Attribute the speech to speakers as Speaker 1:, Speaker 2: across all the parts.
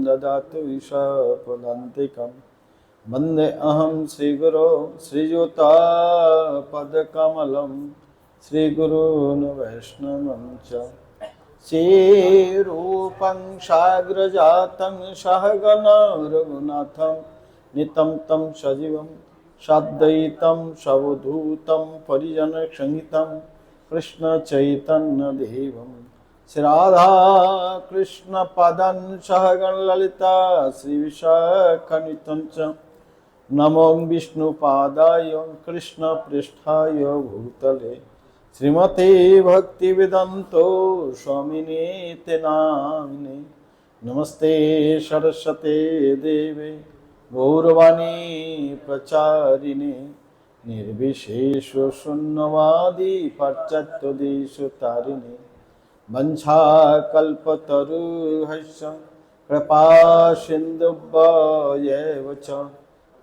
Speaker 1: ददातु ईशपदान्तिकं वन्दे अहं श्रीगुरो श्रीयुतापदकमलं श्रीगुरून् वैष्णवं च श्रीरूपं साग्रजातं सहगण रघुनाथं नितं तं सजीवं साद्वैतं सवधूतं परिजनसहितं कृष्ण चैतन्य देवं श्रीराधा कृष्ण पदं सहगण ललिता श्रीविशाखान्वितं च नमो विष्णुपादाय कृष्ण पृष्ठाय भूतले श्रीमते भक्तिवेदान्तो स्वामिनेति नामिने नमस्ते सरस्वते देवे गौरवाणी प्रचारिणे निर्विशेष शून्यवादी पाश्चात्यदेशतारिणे वंशाकल्पतरुर्भ्यश्च कृपा सिन्धुभ्यैव च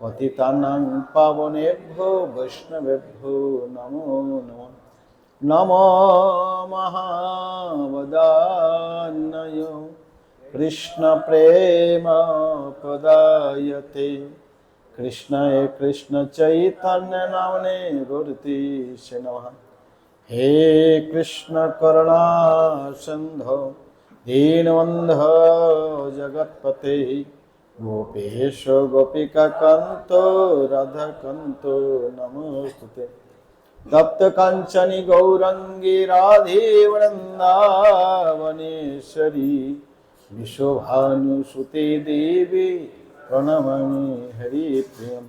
Speaker 1: पतितानां पावनेभ्यो वैष्णवेभ्यो नमो नमः नमो महावदान्यय कृष्ण प्रेम पदायते कृष्णाय कृष्ण चैतन्य नामने गुरुते नमः हे कृष्ण करुणा सिंधो दीनबन्धो जगत्पते गोपेश गोपिका कांतो राधा कांतो नमोस्तुते तप्त कांचनी गौरंगी राधे वृंदावनेश्वरी विश्वभानुसुते देवी प्रणमामि हरिप्रियं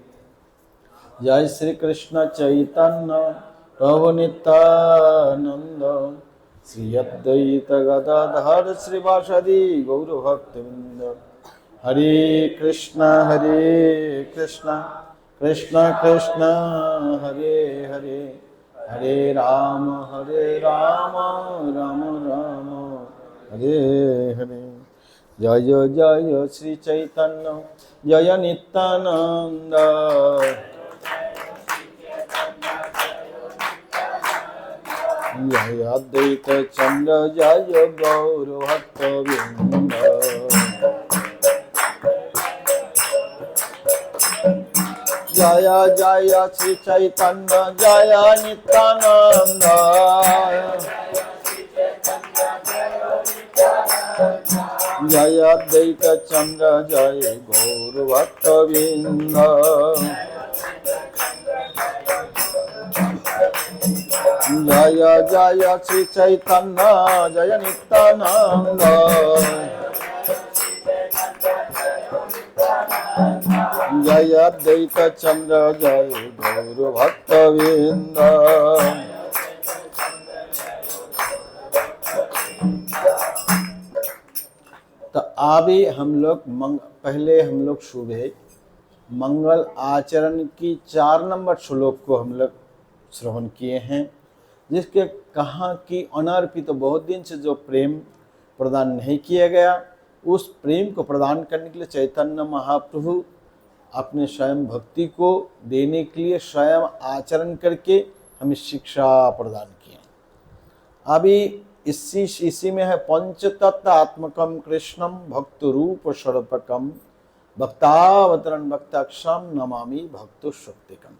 Speaker 1: जय श्री कृष्ण चैतन्य प्रभु नित्यानंद श्री अद्वैत गदाधर श्रीवासदि गौरभक्तवृंद हरे कृष्ण कृष्ण कृष्ण हरे हरे हरे राम राम राम हरे हरे जय जय श्री चैतन्य जय नित्यानंद जय अद्वैत चंद्र जय गौर भक्तवृंद जय जय श्री चैतन्य जय नित्यानंद जय अद्वैत चंद्र जय गौर भक्तवृंद जय जय श्री चैतन्य जय नित्यानंद जय अद्वैत चंद्र जय गौर भक्तवृंद तो अभी हम लोग पहले हम लोग सुबह मंगल आचरण की 4 नंबर श्लोक को हम लोग श्रवण किए हैं, जिसके कहा कि अनर्पित तो बहुत दिन से जो प्रेम प्रदान नहीं किया गया, उस प्रेम को प्रदान करने के लिए चैतन्य महाप्रभु अपने स्वयं भक्ति को देने के लिए स्वयं आचरण करके हमें शिक्षा प्रदान किए। अभी इसी में है पंचतत्वात्मकम कृष्णम भक्त रूप स्वरूपकम भक्तावतरण भक्ताक्षम नमामि भक्तो शक्तिकम।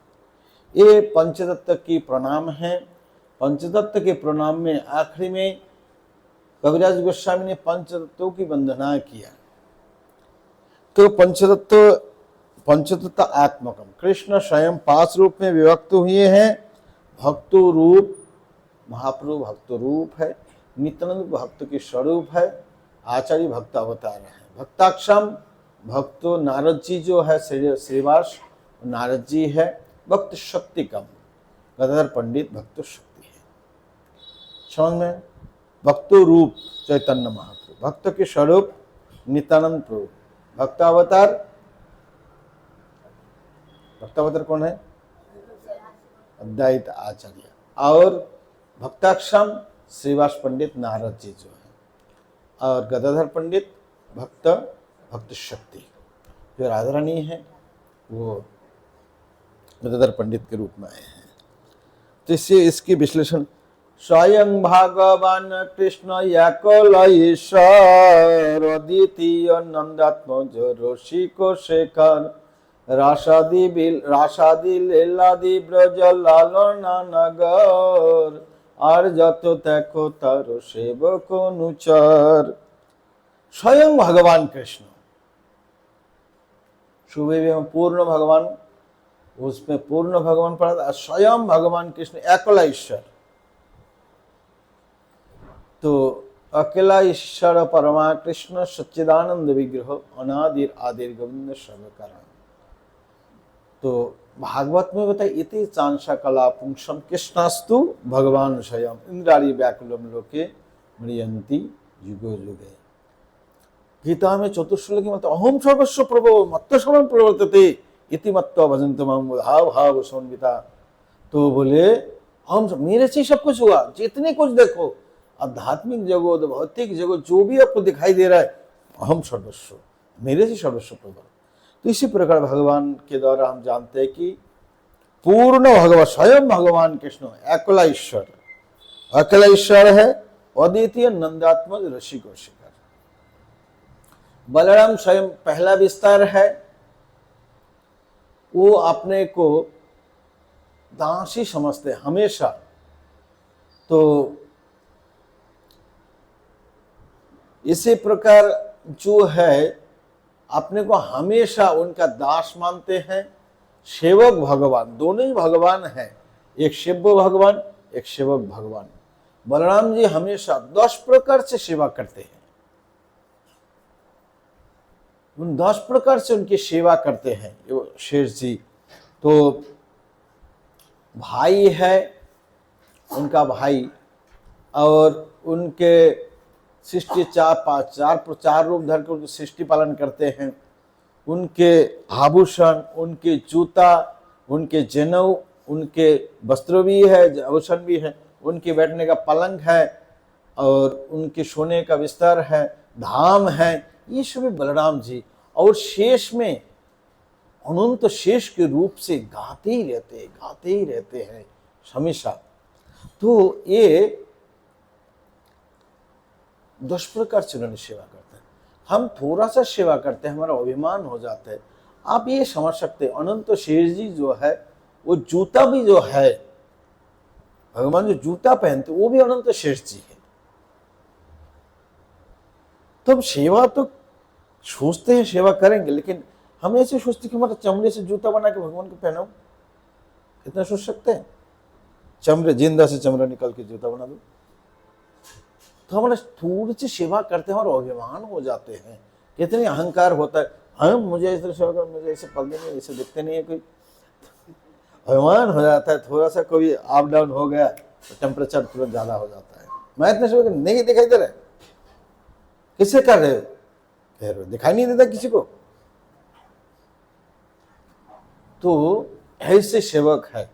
Speaker 1: ये पंचतत्व की प्रणाम है। पंचतत्व के प्रणाम में आखिरी में कविराज गोस्वामी ने पंचतत्वों की वंदना किया। तो पंचतत्व आत्मकम कृष्ण स्वयं 5 रूप में विभक्त हुए हैं। भक्तो रूप महाप्रभु भक्त रूप है, नित्यानंद भक्त के स्वरूप है, आचार्य भक्त अवतार है। भक्ताक्षम भक्तो नारद जी जो है श्रीवास नारद जी है। भक्त शक्ति कम गदाधर पंडित भक्त शक्ति है। समझ में? भक्तो रूप चैतन्य महाप्रभु, भक्त के स्वरूप नित्यानंद प्रभु, भक्तावतार कौन है? अद्वैत आचार्य। और भक्ताक्षम श्रीवास पंडित नारद जी जो है, और गदाधर पंडित भक्त शक्ति जो राधा रानी है वो गदाधर पंडित के रूप में आए हैं। तो इससे इसकी विश्लेषण स्वयं भगवान कृष्ण एकल ईश्वर अद्वितीय नंदात्मज रसिक शेखर রাসাদি লীলাদি ব্রজ লালনা নগর আর যত দেখো তার সেবক অনুচর। स्वयं भगवान कृष्ण, सुबह भी हम पूर्ण भगवान, उसमें पूर्ण भगवान पढ़ा था, स्वयं भगवान कृष्ण एकला ईश्वर। तो अकेला ईश्वर परमा कृष्ण सच्चिदानंद विग्रह अनादिर आदिर गोविंद सर्व कारण। तो भागवत में बताए इति चांसा कला पुंसम कृष्णास्तु भगवान स्वयं इंद्रारी व्याकुलम लोके म्रियंती युगो युगे। गीता में चतुर्श्लोक की मत अहम सर्वस्व प्रभो मत्त शरण प्रवर्तते इति मत्त भजन्त माम भाव भाव समन्विता। तो बोले हम मेरे से सब कुछ हुआ, जितने कुछ देखो आध्यात्मिक जगत भौतिक जगत जो भी आपको दिखाई दे रहा है अहम सर्वस्व, मेरे से सर्वस्व प्रभु। तो इसी प्रकार भगवान के द्वारा हम जानते हैं कि पूर्ण भगवान स्वयं भगवान कृष्ण एकला ईश्वर, अकेला ईश्वर है, अद्वितीय नंदात्मज ऋषि को शिखर। बलराम स्वयं पहला विस्तार है, वो अपने को दासी समझते हमेशा। तो इसी प्रकार जो है अपने को हमेशा उनका दास मानते हैं। सेवक भगवान, दोनों ही भगवान हैं, एक सेव्य भगवान एक सेवक भगवान। बलराम जी हमेशा 10 प्रकार से सेवा करते हैं, उन 10 प्रकार से उनकी सेवा करते हैं शेष जी। तो भाई है उनका भाई, और उनके सृष्टि चार रूप धर कर उनकी सृष्टि पालन करते हैं। उनके आभूषण, उनके जूता, उनके जनेऊ, उनके वस्त्र भी है, आभूषण भी है, उनके बैठने का पलंग है और उनके सोने का बिस्तर है, धाम है, ये सभी बलराम जी। और शेष में अनंत शेष के रूप से गाते ही रहते हैं हमेशा। तो ये 10 प्रकार से उन्होंने सेवा करते हैं। हम थोड़ा सा सेवा करते हैं हमारा अभिमान हो जाता है। आप ये समझ सकते हैं अनंत शेष जी जो है वो जूता भी जो है, भगवान जो जूता पहनते वो भी अनंत शेष जी है। तो हम सेवा तो सोचते हैं सेवा करेंगे, लेकिन हम ऐसे सोचते कि हमारा चमड़े से जूता बना के भगवान को पहनाओ, इतना सोच सकते हैं? चमड़े, जिंदा से चमड़ा निकल के जूता बना दो। तो हमारा थोड़ी सी सेवा करते हैं और अभिमान हो जाते हैं, कितने अहंकार होता है। हम मुझे इस तरह सेवा कर, मुझे ऐसे पल नहीं, ऐसे दिखते नहीं है कोई, अभिमान हो जाता है। थोड़ा सा कोई अप डाउन हो गया तो टेम्परेचर तुरंत ज्यादा हो जाता है। मैं इतने सेवा नहीं दिखाई दे रहा, किससे कर रहे हो? कह रहे हो दिखाई नहीं देता किसी को। तो ऐसे सेवक है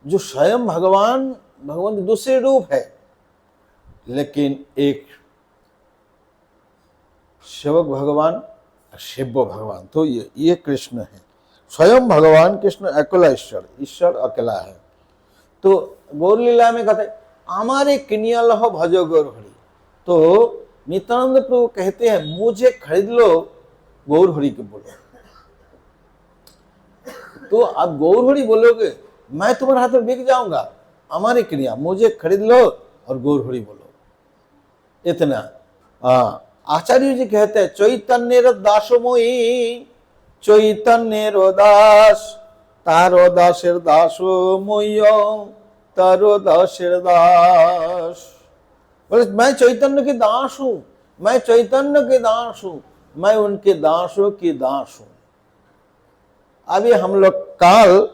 Speaker 1: जो स्वयं भगवान के दूसरे रूप है, लेकिन एक सेवक भगवान, सेव्य भगवान। तो ये कृष्ण है, स्वयं भगवान कृष्ण अकेला ईश्वर अकेला है। तो गौर लीला में कहते हमारे किनियल हो भजो गौर हरि। तो नित्यानंद प्रभु कहते हैं मुझे खरीद लो, गौर हरि के बोलो। तो आप गौर हरि बोलोगे, मैं तुम्हारे हाथ में बिक जाऊंगा। हमारी क्रिया मुझे खरीद लो और गौर हरि बोलो, इतना। आचार्य जी कहते हैं चैतन्य दासो मोई, चैतन्य दास तारो दासेर दासो मोइयो तारो दासेर दास। बोले मैं चैतन्य के दास हूं, मैं चैतन्य के दास हूं, मैं उनके दासों की दास हूं। अभी हम लोग काल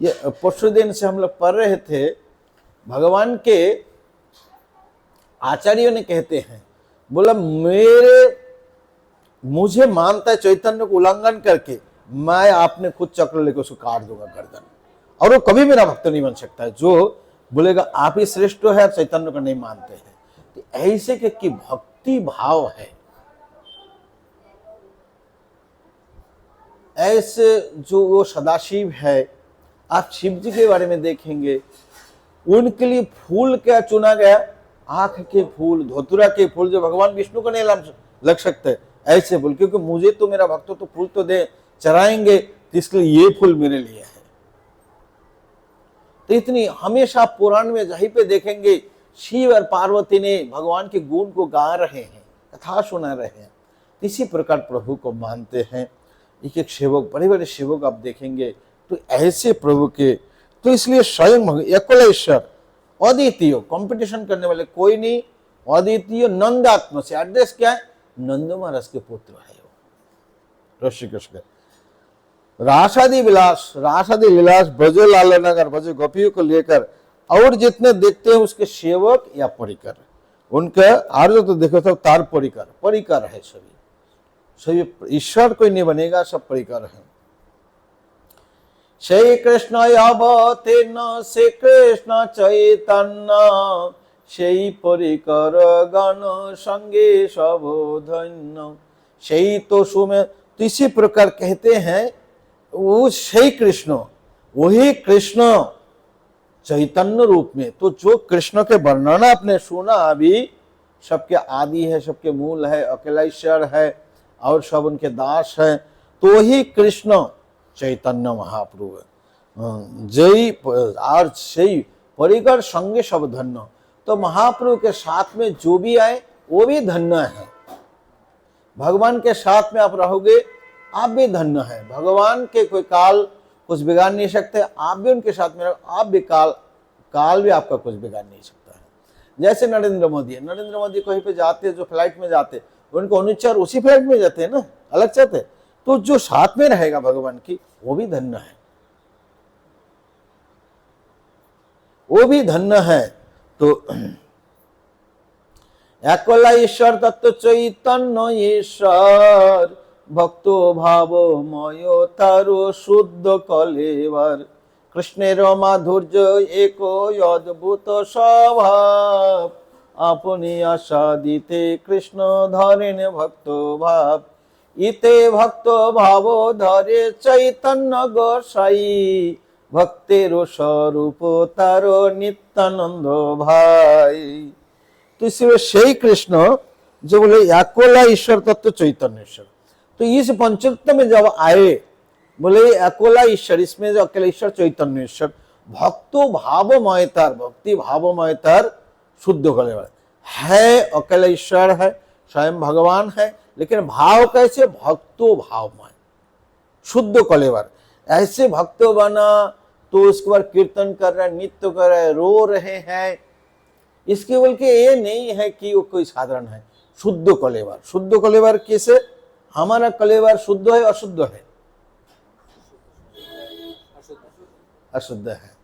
Speaker 1: ये परसों दिन से हम लोग पढ़ रहे थे, भगवान के आचार्यों ने कहते हैं, बोला मुझे मानता है चैतन्य को उल्लंघन करके, मैं आपने खुद चक्र लेकर उसको काट दूंगा गर्दन, और वो कभी मेरा भक्त नहीं बन सकता है। जो बोलेगा आप ही श्रेष्ठ है, आप चैतन्य को नहीं मानते हैं। तो ऐसे कि भक्ति भाव है। ऐसे जो वो सदाशिव है, आप शिव जी के बारे में देखेंगे, उनके लिए फूल क्या चुना गया? आंख के फूल, धोतुरा के फूल, जो भगवान विष्णु को नहीं लग सकते ऐसे फूल, क्योंकि मुझे तो मेरा भक्त तो फूल तो दे चढ़ाएंगे, तो इसलिए ये फूल मेरे लिए है। तो इतनी हमेशा पुराण में जहीं पे देखेंगे शिव और पार्वती ने भगवान के गुण को गा रहे हैं, कथा सुना रहे हैं। इसी प्रकार प्रभु को मानते हैं। एक एक सेवक, बड़े बड़े सेवक आप देखेंगे तो ऐसे प्रभु के, तो इसलिए स्वयं एकलेश्वर अद्वितीय, कंपटीशन करने वाले कोई नहीं, अद्वितीय नंदात्म से। एड्रेस क्या है? नंदो महाराज के पुत्र है वो ऋषि कृष्ण। रासादि विलास, रासादि विलास, ब्रज लालनगर, ब्रज गोपियों को लेकर और जितने देखते हैं उसके सेवक या परिकर, उनका आर्य तो देखो तो तार परिकर, परिकर है सभी, सभी ईश्वर कोई नहीं बनेगा, सब परिकर है। श्री कृष्ण अवतीर्ण श्री कृष्ण चैतन्य, সেই परिकर गण संगे सब धन्य। সেই तो सुमे, तो इसी प्रकार कहते हैं वो সেই कृष्ण, वही कृष्ण चैतन्य रूप में। तो जो कृष्ण के वर्णन आपने सुना अभी, सबके आदि है, सबके मूल है, अकेला ईश्वर है और सब उनके दास है, तो वही कृष्ण चैतन्य महाप्रभु जय और सही परिकर संगे सब धन्य। तो महाप्रभु के साथ में जो भी आए वो भी धन्य है। भगवान के साथ में आप रहोगे आप भी धन्य है। भगवान के कोई काल कुछ बिगाड़ नहीं सकते, आप भी उनके साथ में रहो, आप भी काल भी आपका कुछ बिगाड़ नहीं सकता है। जैसे नरेंद्र मोदी है, नरेंद्र मोदी कहीं पे जाते, जो फ्लाइट में जाते, उनको अनुचर उसी फ्लाइट में जाते हैं ना, अलग जाते। तो जो साथ में रहेगा भगवान की, वो भी धन्य है, वो भी धन्य है। तो एकला ईश्वर तत्व चैतन्य ईश्वर, भक्तो भावमय तारो शुद्ध कलेवर। कृष्णेर माधुर्य एक अद्भुत स्वभाव, अपनी आशा दिते कृष्ण धरेन भक्त भाव। इते भक्त भाव धरे चैतन्य गोसाई, भक्तेरो स्वरूप तारो नित्यानंद भाई। तो इसलिए श्री कृष्ण जो बोले एकोला ईश्वर तत्व चैतन्य ईश्वर, तो इस पंचतत्व में जब आए, बोले एकोला ईश्वर, इसमें जो अकेला ईश्वर चैतन्य ईश्वर, भक्तो भावमयतार, भक्ति भावमयतार शुद्ध करने वाले है। अकेला ईश्वर है, स्वयं भगवान है, लेकिन भाव कैसे? भक्तो भावमय शुद्ध कलेवर। ऐसे भक्तो बना तो उसके बाद कीर्तन कर रहे, नृत्य कर रहे, रो रहे हैं, इसके बोल के ये नहीं है कि वो कोई साधारण है। शुद्ध कलेवर, शुद्ध कलेवर कैसे? हमारा कलेवर शुद्ध है अशुद्ध है? अशुद्ध है।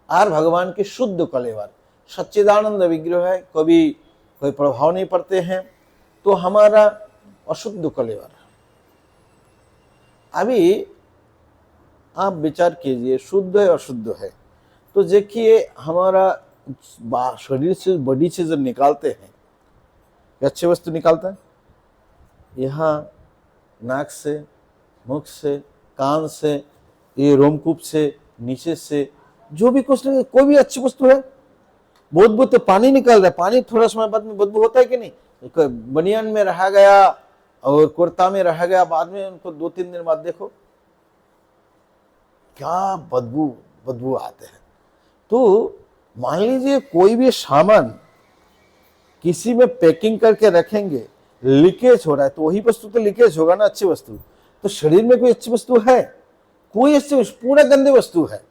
Speaker 1: और भगवान की शुद्ध कलेवर सच्चिदानंद विग्रह है, कभी कोई प्रभाव नहीं पड़ते हैं, तो हमारा अशुद्ध कलेवर। अभी आप विचार कीजिए, शुद्ध है अशुद्ध है, तो देखिए हमारा शरीर से बॉडी से जब निकालते हैं, अच्छी वस्तु निकालता है, यहाँ नाक से, मुख से, कान से, ये रोमकूप से, नीचे से, जो भी कुछ नहीं, कोई भी अच्छी वस्तु है, बहुत तो पानी निकल रहा है, पानी थोड़ा समय बाद में बदबू होता है कि नहीं? बनियान में रहा गया और कुर्ता में रह गया, बाद में उनको 2-3 दिन बाद देखो क्या बदबू आते हैं। तो मान लीजिए कोई भी सामान किसी में पैकिंग करके रखेंगे, लीकेज हो रहा है, तो वही वस्तु तो लीकेज होगा ना, अच्छी वस्तु। तो शरीर में कोई अच्छी वस्तु है? कोई अच्छी वस्तु, पूरा गंदे वस्तु है।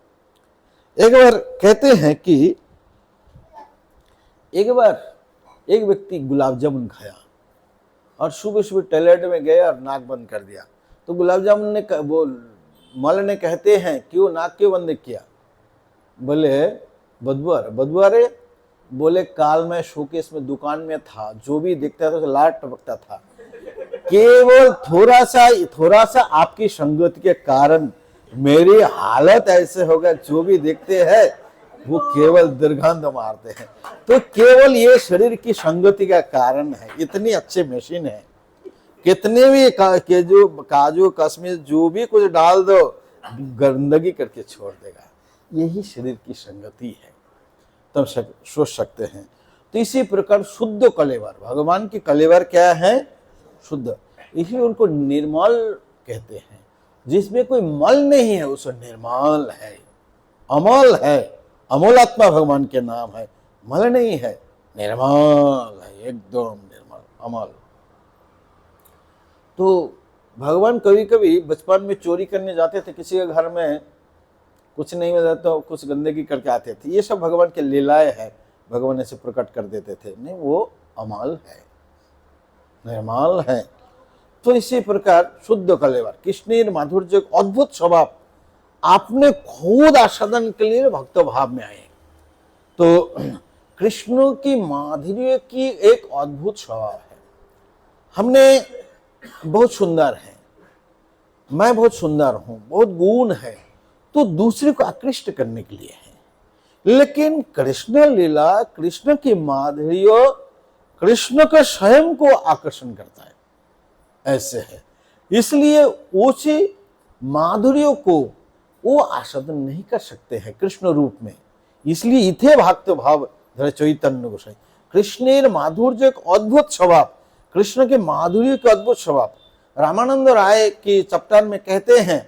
Speaker 1: एक बार कहते हैं कि एक बार एक व्यक्ति गुलाब जामुन खाया और सुबह सुबह टॉयलेट में गया और नाक बंद कर दिया। तो गुलाब जामुन ने वो मल ने कहते हैं क्यों नाक क्यों बंद किया? बोले बदबू आ रहे। बोले काल में शोकेस में दुकान में था, जो भी दिखता था तो लाट टपकता था। केवल थोड़ा सा आपकी संगति के कारण मेरी हालत ऐसे हो गया, जो भी देखते हैं वो केवल दुर्गंध मारते हैं। तो केवल ये शरीर की संगति का कारण है। इतनी अच्छी मशीन है, कितने भी काजू कश्मीर जो भी कुछ डाल दो, गंदगी करके छोड़ देगा। यही शरीर की संगति है। तब सोच सकते हैं। तो इसी प्रकार शुद्ध कलेवर, भगवान की कलेवर क्या है? शुद्ध, इसलिए उनको निर्मल कहते हैं। जिसमें कोई मल नहीं है उसे निर्मल है, अमल है। अमोल आत्मा भगवान के नाम है, मल नहीं है, निर्मल है, एकदम निर्मल अमल। तो भगवान कभी कभी बचपन में चोरी करने जाते थे किसी के घर में, कुछ नहीं मिला तो कुछ गंदगी करके आते थे। ये सब भगवान के लीलाएं है, भगवान ऐसे प्रकट कर देते थे। नहीं, वो अमल है, निर्मल है। तो इसी प्रकार शुद्ध कलेवर, कृष्णेर माधुर्य, अद्भुत स्वभाव, आपने खुद आस्वादन के लिए भक्त भाव में आए। तो कृष्ण की माधुर्य की एक अद्भुत स्वभाव है। हमने बहुत सुंदर है, मैं बहुत सुंदर हूं, बहुत गुण है, तो दूसरे को आकृष्ट करने के लिए है। लेकिन कृष्ण लीला, कृष्ण की माधुर्य कृष्ण के स्वयं को आकर्षण करता है, ऐसे है। इसलिए ऊंचे माधुर्य को वो आस्वादन नहीं कर सकते हैं कृष्ण रूप में। इसलिए इथे भक्त भाव धरे चैतन्य गोसाई, कृष्णेर माधुर्य एक अद्भुत स्वभाव, कृष्ण के माधुर्य के अद्भुत स्वभाव। रामानंद राय की चैप्टर में कहते हैं,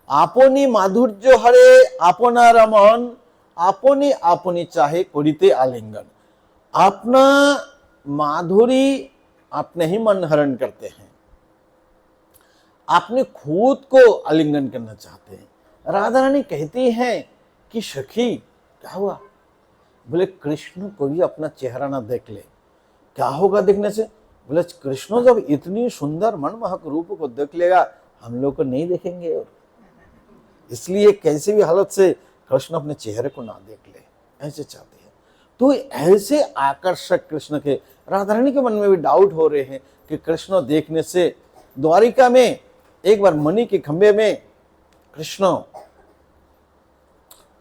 Speaker 1: आपनी माधुर्य हरे अपना रमन, आपनी आपनी चाहे करिते आलिंगन। अपना माधुरी अपने ही मन हरण करते हैं, अपने खुद को आलिंगन करना चाहते हैं। राधा रानी कहती हैं कि सखी क्या हुआ? बोले कृष्ण को भी अपना चेहरा ना देख ले, क्या होगा देखने से? बोले कृष्ण जब इतनी सुंदर मनमोहक रूप को देख लेगा, हम लोग को नहीं देखेंगे। और इसलिए कैसे भी हालत से कृष्ण अपने चेहरे को ना देख ले, ऐसे चाहते हैं। तो ऐसे आकर्षक कृष्ण के, राधा रानी के मन में भी डाउट हो रहे हैं कि कृष्ण देखने से, द्वारिका में एक बार मणि के खंभे में कृष्ण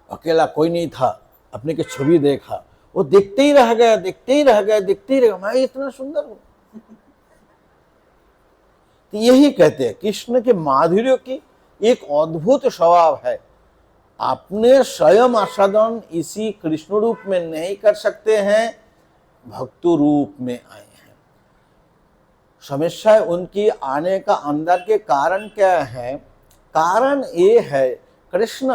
Speaker 1: अकेला, कोई नहीं था, अपने की छवि देखा, वो देखते ही रह गया, देखते ही रह गया, देखते ही रह गया, मैं इतना सुंदर हूं। तो यही कहते हैं कृष्ण के माधुर्य की एक अद्भुत स्वभाव है। अपने स्वयं आस्वादन इसी कृष्ण रूप में नहीं कर सकते हैं, भक्त रूप में आए हैं। समस्या उनकी आने का अंदर के कारण क्या है? कारण ये है, कृष्ण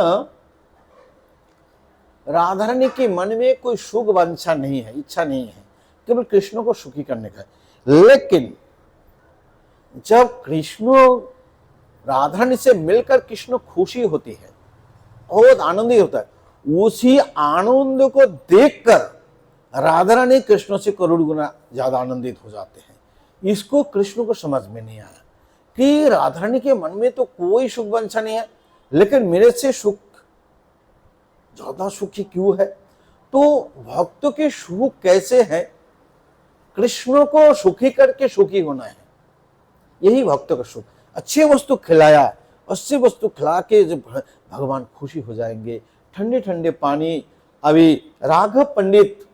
Speaker 1: राधा रानी के मन में कोई सुख वांछा नहीं है, इच्छा नहीं है, केवल कृष्ण को सुखी करने का। लेकिन जब कृष्ण राधा रानी से मिलकर कृष्ण खुशी होती है, बहुत आनंदित होता है, उसी आनंद को देखकर राधा रानी कृष्ण से करोड़ गुना ज्यादा आनंदित हो जाते हैं। इसको कृष्ण को समझ में नहीं आया कि राधा रानी के मन में तो कोई सुख वांछा नहीं है, लेकिन मेरे से सुख ज्यादा सुखी क्यों है? तो भक्त के सुख कैसे है? कृष्ण को सुखी करके सुखी होना है, यही भक्त का सुख। अच्छी वस्तु खिलाया, अच्छी वस्तु खिला के जब भगवान खुशी हो जाएंगे। ठंडे ठंडे पानी, अभी राघव पंडित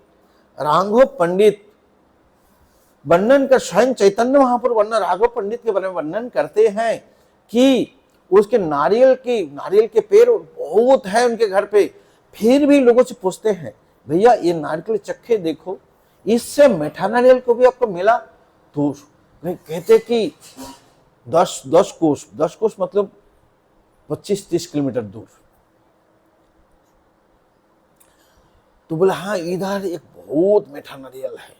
Speaker 1: वर्णन कर, स्वयं चैतन्य महाप्रभु वर्णन राघव पंडित के बारे में वर्णन करते हैं कि उसके नारियल के पेड़ बहुत है उनके घर पे, फिर भी लोगों से पूछते हैं, भैया ये नारियल चक्के देखो, इससे मीठा नारियल को भी आपको मिला? तो कहते कि 10 कोस मतलब 25-30 किलोमीटर दूर। तो बोला हाँ, इधर एक बहुत मीठा नारियल है,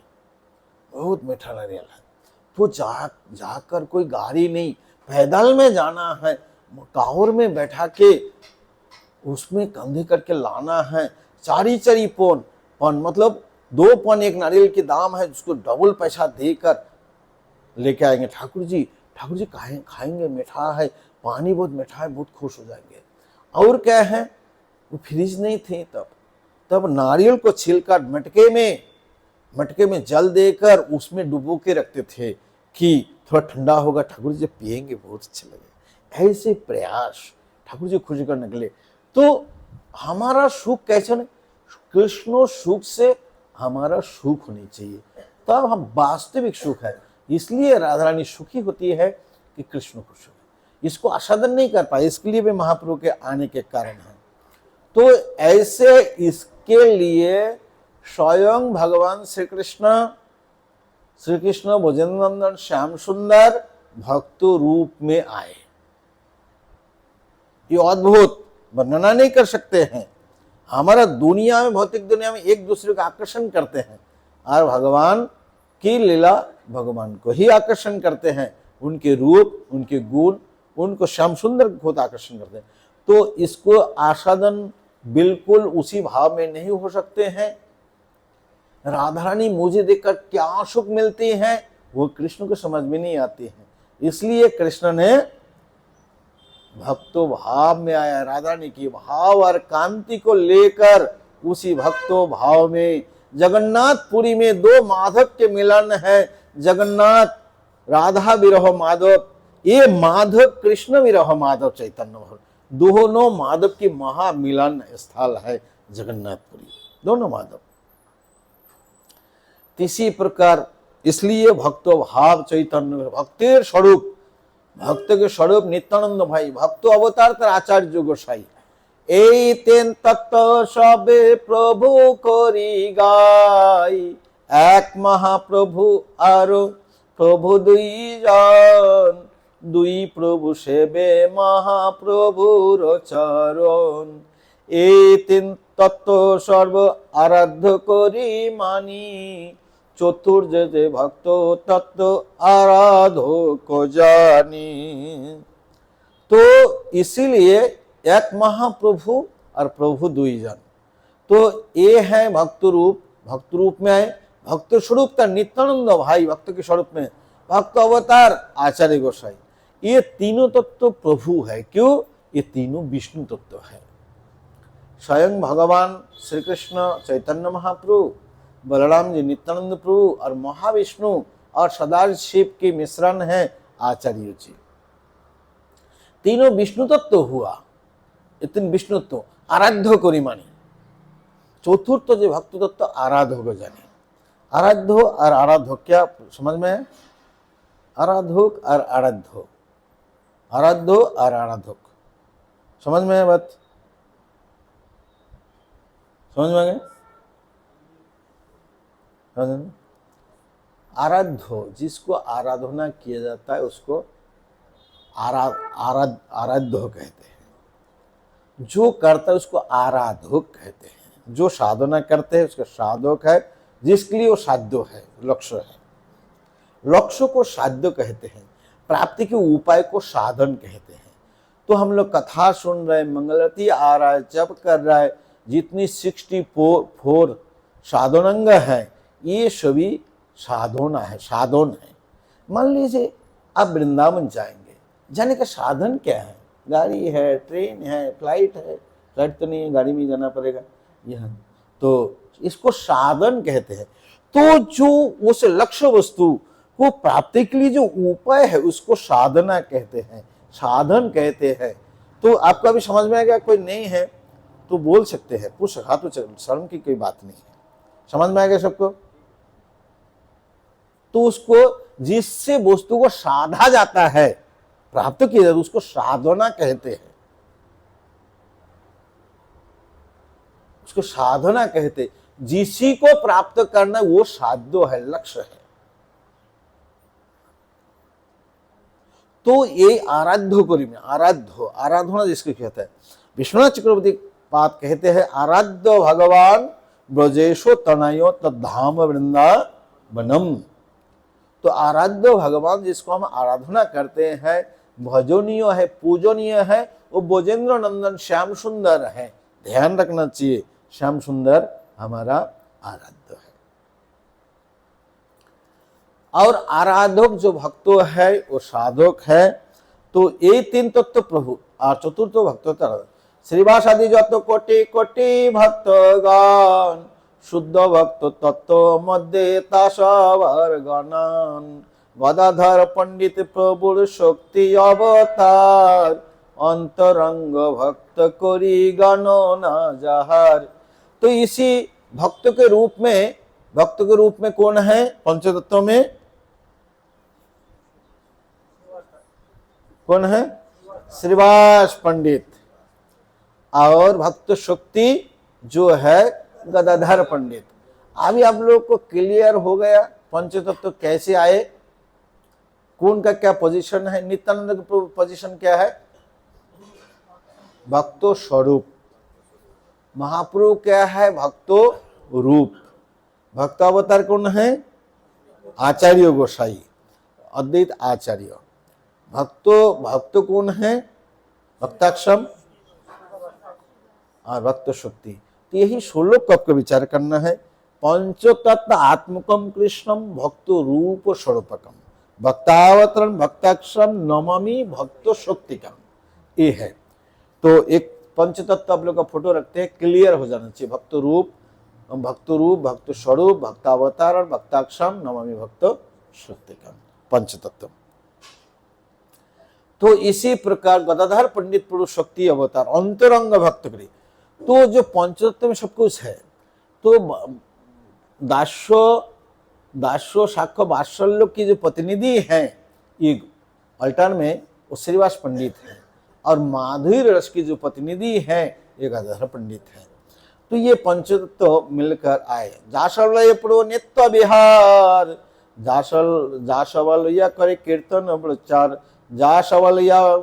Speaker 1: बहुत मीठा नारियल है। तो जाकर कोई गाड़ी नहीं, पैदल में जाना है, कांवर में बैठा के उसमें कंधे करके लाना है। चारी पौन मतलब 2 पौन एक नारियल के दाम है, जिसको डबल पैसा देकर लेके आएंगे। ठाकुर जी खाएंगे, मीठा है, पानी बहुत मीठा है, बहुत खुश हो जाएंगे। और क्या है, वो फ्रिज नहीं थे तब नारियल को छीलकर मटके में जल देकर उसमें डुबो के रखते थे कि थोड़ा ठंडा होगा, ठाकुर जी पिएंगे, बहुत अच्छे लगे। ऐसे प्रयास ठाकुर जी खुशी करने के लिए। तो हमारा सुख कैसे नहीं? कृष्ण सुख से हमारा सुख होनी चाहिए, तब हम वास्तविक सुख है। इसलिए राधा रानी सुखी होती है कि कृष्ण खुश हो। इसको आस्वादन नहीं कर पाए, इसके लिए भी महाप्रभु के आने के कारण है। तो ऐसे इसके लिए स्वयं भगवान श्री कृष्ण ब्रजेंद्र नंदन श्याम सुंदर भक्त रूप में आए। ये अद्भुत, वर्णना नहीं कर सकते हैं। हमारा दुनिया में, भौतिक दुनिया में एक दूसरे का आकर्षण करते हैं, और भगवान की लीला भगवान को ही आकर्षण करते हैं। उनके रूप, उनके गुण, उनको श्याम सुंदर बहुत आकर्षण करते हैं। तो इसको आस्वादन बिल्कुल उसी भाव में नहीं हो सकते हैं। राधा रानी मुझे देखकर क्या सुख मिलती है, वो कृष्ण को समझ में नहीं आती है। इसलिए कृष्ण ने भक्तो भाव में आया, राधा रानी की भाव और कांति को लेकर उसी भक्तो भाव में। जगन्नाथपुरी में दो माधव के मिलन है, जगन्नाथ राधा विरह माधव, ये माधव कृष्ण विरह माधव चैतन्य महाप्रभु, दोनों माधव की महामिलन स्थल है जगन्नाथपुरी, दोनों माधव। इसी प्रकार इसलिए भक्तो भाव चैतन्य, भक्तिर स्वरूप, भक्त के स्वरूप नित्यानंद भाई, भक्त अवतार तर आचार्य गोसाई। এই তেন তত্ত্ব সবে প্রভু করি গাই, এক মহাপ্রভু আরো প্রভু দুইজন, দুই প্রভু সেবে মহাপ্রভুর চরণ। এই তিন তত্ত্ব সর্ব আরাধ্য করি মানি, চতুর্যে ভক্ত তত্ত্ব आराधो को जानी। तो इसीलिए एक महाप्रभु और प्रभु दुई जन, तो ये है भक्त रूप। भक्त रूप में आए, भक्त स्वरूप का नित्यानंद भाई भक्त के स्वरूप में, भक्त अवतार आचार्य गोसाई। ये तीनों तत्व प्रभु है। क्यों? ये तीनों विष्णु तत्व है। स्वयं भगवान श्री कृष्ण चैतन्य महाप्रभु, बलराम जी नित्यानंद प्रभु और महाविष्णु और सदाशिव शिव की मिश्रण है आचार्य जी। तीनों विष्णु तत्व हुआ, इतने विष्णु तो आराध्य करी मानी। चतुर्थ जो भक्त तत्व आराध्य को जाने। आराध्य और आराध्य क्या समझ में है? आराधक और आराध्य, आराध्य और आराधक समझ में है बात? समझ में आ गए? आराध्य जिसको आराधना किया जाता है उसको आराध्य कहते हैं। जो करता है उसको आराधक कहते हैं। जो साधना करते हैं उसका साधक है, जिसके लिए वो साध्य है, लक्ष्य है। लक्ष्य को साध्य कहते हैं, प्राप्ति के उपाय को साधन कहते हैं। तो हम लोग कथा सुन रहे, मंगलारती आ रहा है, जप कर रहा है, जितनी 64 साधनांग है, ये सभी साधना है, साधन है। मान लीजिए आप वृंदावन जाएंगे, जाने का साधन क्या है? गाड़ी है, ट्रेन है, फ्लाइट है। फ्लाइट तो नहीं है, गाड़ी में जाना पड़ेगा यह, तो इसको साधन कहते हैं। तो जो उस लक्ष्य वस्तु को प्राप्ति के लिए जो उपाय है उसको साधना कहते हैं, साधन कहते हैं। तो आपको अभी समझ में आएगा? कोई नहीं है तो बोल सकते हैं, पूछ सका तो शर्म की कोई बात नहीं है। समझ में आएगा सबको? तो उसको जिससे वस्तु को साधा जाता है, प्राप्त किया जाता है, उसको साधना कहते हैं, उसको साधना कहते। जिसी को प्राप्त करना वो साध्य है, लक्ष्य है। तो ये आराध्य करी में, आराध्य आराधना जिसको कहते हैं, विश्वनाथ चक्रवर्ती पाद कहते हैं, आराध्य भगवान ब्रजेशो तनयो तद्धाम वृंदावनम। तो आराध्य भगवान जिसको हम आराधना करते हैं, भजनीय है, पूजनीय है, वो ब्रजेंद्र नंदन श्याम सुंदर है। ध्यान रखना चाहिए, श्याम सुंदर हमारा आराध्य है। और आराधक जो भक्तो है वो साधक है। तो ये तीन तत्व प्रभु और चतुर्थ भक्त श्रीवास आदि जो कोटि कोटि भक्तगण, शुद्ध भक्त तत्व मध्य ताशवर गणन, गदाधर पंडित प्रभुर शक्ति अवतार, अंतरंग भक्त करी गणना जहार। तो इसी भक्त के रूप में कौन है पंचतत्व में? कौन है? श्रीवास पंडित। और भक्त शक्ति जो है गदाधर पंडित। अभी आप लोग को क्लियर हो गया पंचतत्व कैसे आए, कौन का क्या पोजीशन है। नित्यानंद का पोजीशन क्या है, भक्तो स्वरूप। महाप्रभु क्या है, भक्तो रूप। भक्तावतार कौन है, आचार्य गोसाई, अद्वैत आचार्य। भक्त कौन है, भक्ताक्षम और भक्त शक्ति। तो यही 16 कप का विचार करना है। पंचतत्व आत्मकम कृष्णम भक्त रूप स्वरूपकम भक्तावतरण भक्ताक्षम नमामि भक्त शक्तिकम, ये है। तो एक पंचतत्व आप लोग का फोटो रखते हैं, क्लियर हो जाना चाहिए। भक्त रूप, भक्त स्वरूप, भक्तावतारण, भक्ताक्षम, नमामि भक्त शक्तिकम, पंचतत्व। तो इसी प्रकार गदाधर पंडित पुरुष शक्ति अवतार अंतरंग भक्त करी। तो जो पंचतत्व में सब कुछ है, तो दास्यो साक्ष्य वात्सल्य की जो प्रतिनिधि हैं ये अल्टार में वो श्रीवास पंडित है, और माधुर्य रस की जो प्रतिनिधि है ये गदाधर पंडित है। तो ये पंचतत्व मिलकर आए। जासवलय प्रो नित्य विहार, जासवलया करे कीर्तन प्रचार, जासवलया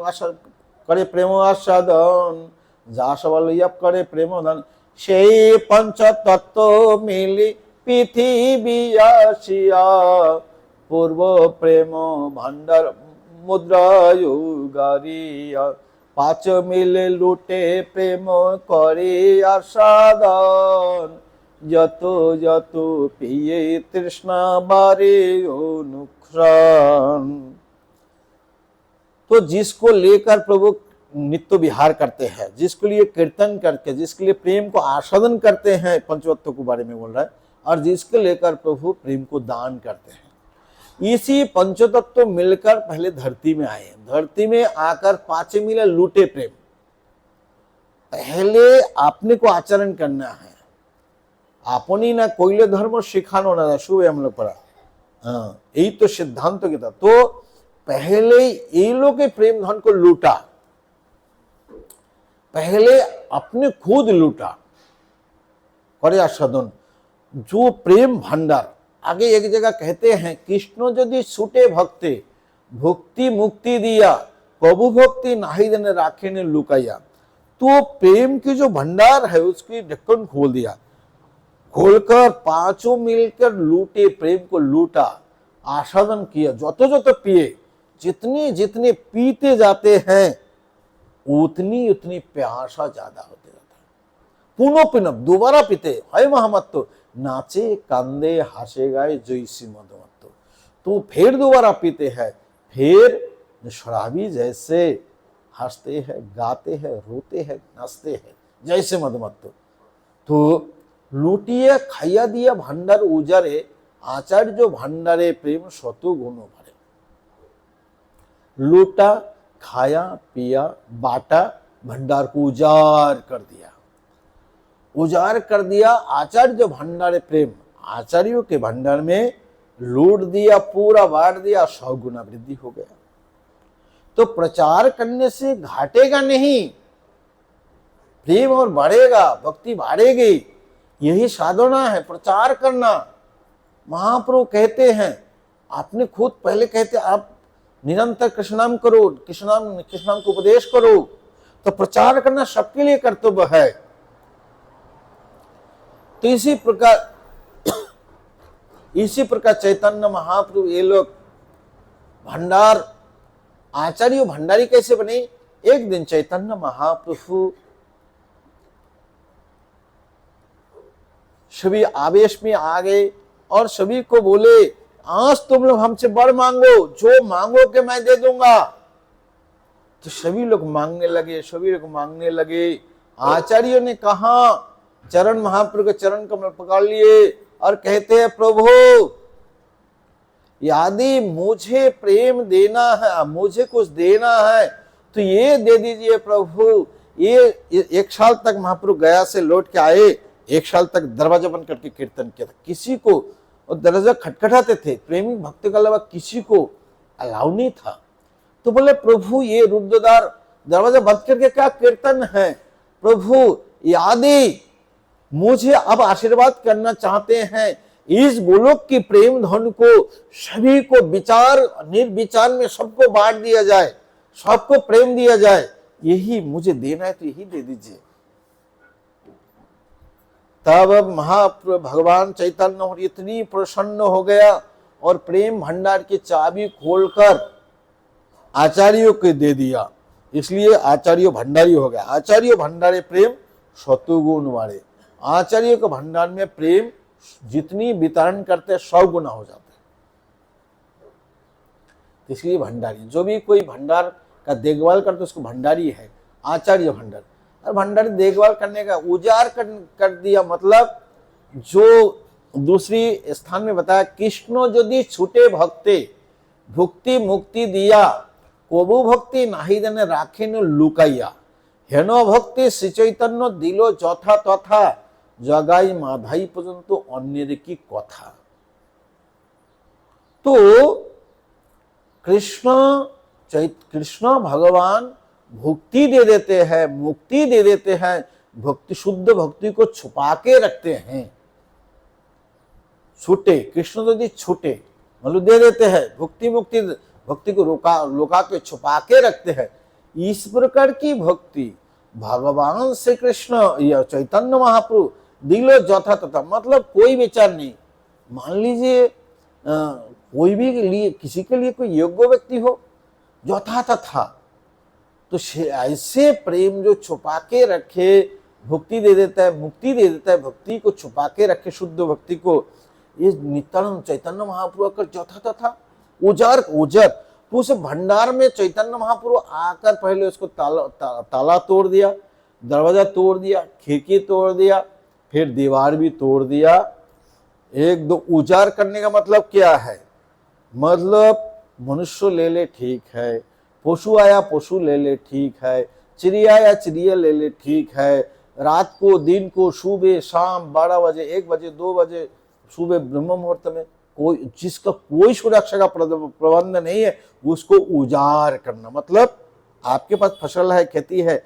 Speaker 1: करे प्रेम आस्वादन, जासवलया करे प्रेम धन। সেই पंचतत्व मिली पृथ्वी आसिया, पूर्व प्रेम भंडार मुद्रायुगारिया, पाँच मिले लूटे प्रेम करे आस्वादन, যত যত पिए तृष्णा बारे अनुक्षण। तो जिसको लेकर प्रभु नित्य विहार करते हैं, जिसके लिए कीर्तन करके, जिसके लिए प्रेम को आस्वादन करते हैं, पंचतत्व के बारे में बोल रहा है, और जिसके लेकर प्रभु प्रेम को दान करते हैं। इसी पंचतत्व मिलकर पहले धरती में आए। धरती में आकर पांचों मिले लूटे प्रेम। पहले आपने को आचरण करना है, आपनी ना कोयले धर्म सिखानो ना शुभ हम लोग पढ़ा। हाँ, यही तो सिद्धांत की था। तो पहले ये लोग के प्रेम धन को लूटा, पहले अपने खुद लूटा करे आस्वादन। जो प्रेम भंडार आगे एक जगह कहते हैं, कृष्ण यदि छूटे भक्ते भक्ति मुक्ति दिया, प्रभु भक्ति नाही देने राखे ने लुकाया। तो प्रेम की जो भंडार है उसकी ढक्कन खोल दिया, खोलकर पांचों मिलकर लूटे, प्रेम को लूटा, आस्वादन किया। जो तो पिए, जितने जितने पीते जाते हैं उतनी उतनी प्यासा ज्यादा होते जाता है। पुनः पुनः दोबारा पीते है महामत्तो, नाचे कांदे हासे गाए जैसी मधुमत्तो। तो फिर दोबारा पीते हैं, फिर शराबी जैसे हंसते हैं, गाते हैं, रोते हैं, नाचते हैं जैसे मधुमत्तो। तो लूटिए खाइया दिया भंडार उजारे, आचार्य भंडारे प्रेम शतु गुण भरे। लूटा, खाया, पिया, बांटा, भंडार को उजाड़ कर दिया, उजाड़ कर दिया। आचार्य भंडारे प्रेम, आचार्यों के भंडार में लूट दिया, पूरा बांट दिया, 100 गुना वृद्धि हो गया। तो प्रचार करने से घाटेगा नहीं, प्रेम और बढ़ेगा, भक्ति बढ़ेगी। यही साधना है, प्रचार करना। महाप्रभु कहते हैं, आपने खुद पहले कहते आप निरंतर कृष्ण नाम करो, कृष्ण नाम को उपदेश करो। तो प्रचार करना सबके लिए कर्तव्य है। तो इसी प्रकार चैतन्य महाप्रभु ये लोग भंडार, आचार्य भंडारी कैसे बने। एक दिन चैतन्य महाप्रभु सभी आवेश में आ गए और सभी को बोले, आज तुम लोग हमसे वर मांगो, जो मांगोगे मैं दे दूंगा। तो सभी लोग मांगने लगे, सभी लोग मांगने लगे। आचार्यों ने कहा, चरण महाप्रभु के चरण कमल पकड़ लिए और कहते हैं, प्रभु यदि मुझे प्रेम देना है, मुझे कुछ देना है तो ये दे दीजिए प्रभु। ये 1 साल तक महाप्रभु गया से लौट के आए, 1 साल तक दरवाजा बंद करके कीर्तन किया था। किसी को, और दरवाजा खटखटाते थे, प्रेमी भक्त के अलावा किसी को अलाउ नहीं था। तो बोले, प्रभु ये रुद्रद्वार दरवाजा बंद करके क्या कीर्तन है। प्रभु यदि मुझे अब आशीर्वाद करना चाहते हैं, इस गोलोक की प्रेम धन को सभी को विचार निर्विचार में सबको बांट दिया जाए, सबको प्रेम दिया जाए, यही मुझे देना है तो यही दे दीजिए। तब भगवान चैतन्य और इतनी प्रसन्न हो गया और प्रेम भंडार की चाबी खोलकर आचार्यों को दे दिया, इसलिए आचार्य भंडारी हो गया। आचार्य भंडारे प्रेम शतुगुण वाले, आचार्य के भंडार में प्रेम जितनी वितरण करते 100 गुना हो जाता है। इसलिए भंडारी, जो भी कोई भंडार का देखभाल करते उसको भंडारी है, आचार्य भंडार। और भंडारी देखभाल करने का उजाड़ कर दिया, मतलब जो दूसरी स्थान में बताया, कृष्ण यदि छूटे भक्ते भुक्ति मुक्ति दिया, कबू भक्ति नाही देने राखे न लुकाइया, हेन भक्ति श्री चैतन्य दिलो যথা তথা जगाई माधाई पर्यंत अन्य की कथा। तो कृष्ण भगवान भक्ति दे देते हैं, मुक्ति दे देते हैं, भक्ति शुद्ध भक्ति को छुपा के रखते हैं। छूटे कृष्ण यदि छूटे मतलब दे देते हैं, भक्ति मुक्ति भक्ति को लुका के छुपा के रखते हैं। इस प्रकार की भक्ति भगवान श्री कृष्ण या चैतन्य महाप्रभु दिलो यथा तथा, मतलब कोई विचार नहीं। मान लीजिए कोई भी लिए किसी के लिए कोई योग्य व्यक्ति हो, यथा तथा, तो ऐसे प्रेम जो छुपा के रखे, भक्ति दे देता है, मुक्ति दे देता है, भक्ति को छुपा के रखे, शुद्ध भक्ति को, ये नित्यानंद चैतन्य महाप्रभु कर यथा तथा उजर तो उस भंडार में चैतन्य महाप्रभु आकर पहले उसको ताला तोड़ दिया, दरवाजा तोड़ दिया, खिड़की तोड़ दिया, फिर दीवार भी तोड़ दिया। एक दो उजाड़ करने का मतलब क्या है? मतलब मनुष्य ले ले ठीक है, पशु आया पशु ले ले ठीक है, चिड़िया या चिड़िया ले ले ठीक है, रात को दिन को सुबह शाम 12 बजे 1 बजे 2 बजे सुबह ब्रह्म मुहूर्त में कोई जिसका कोई सुरक्षा का प्रबंध नहीं है उसको उजाड़ करना। मतलब आपके पास फसल है, खेती है,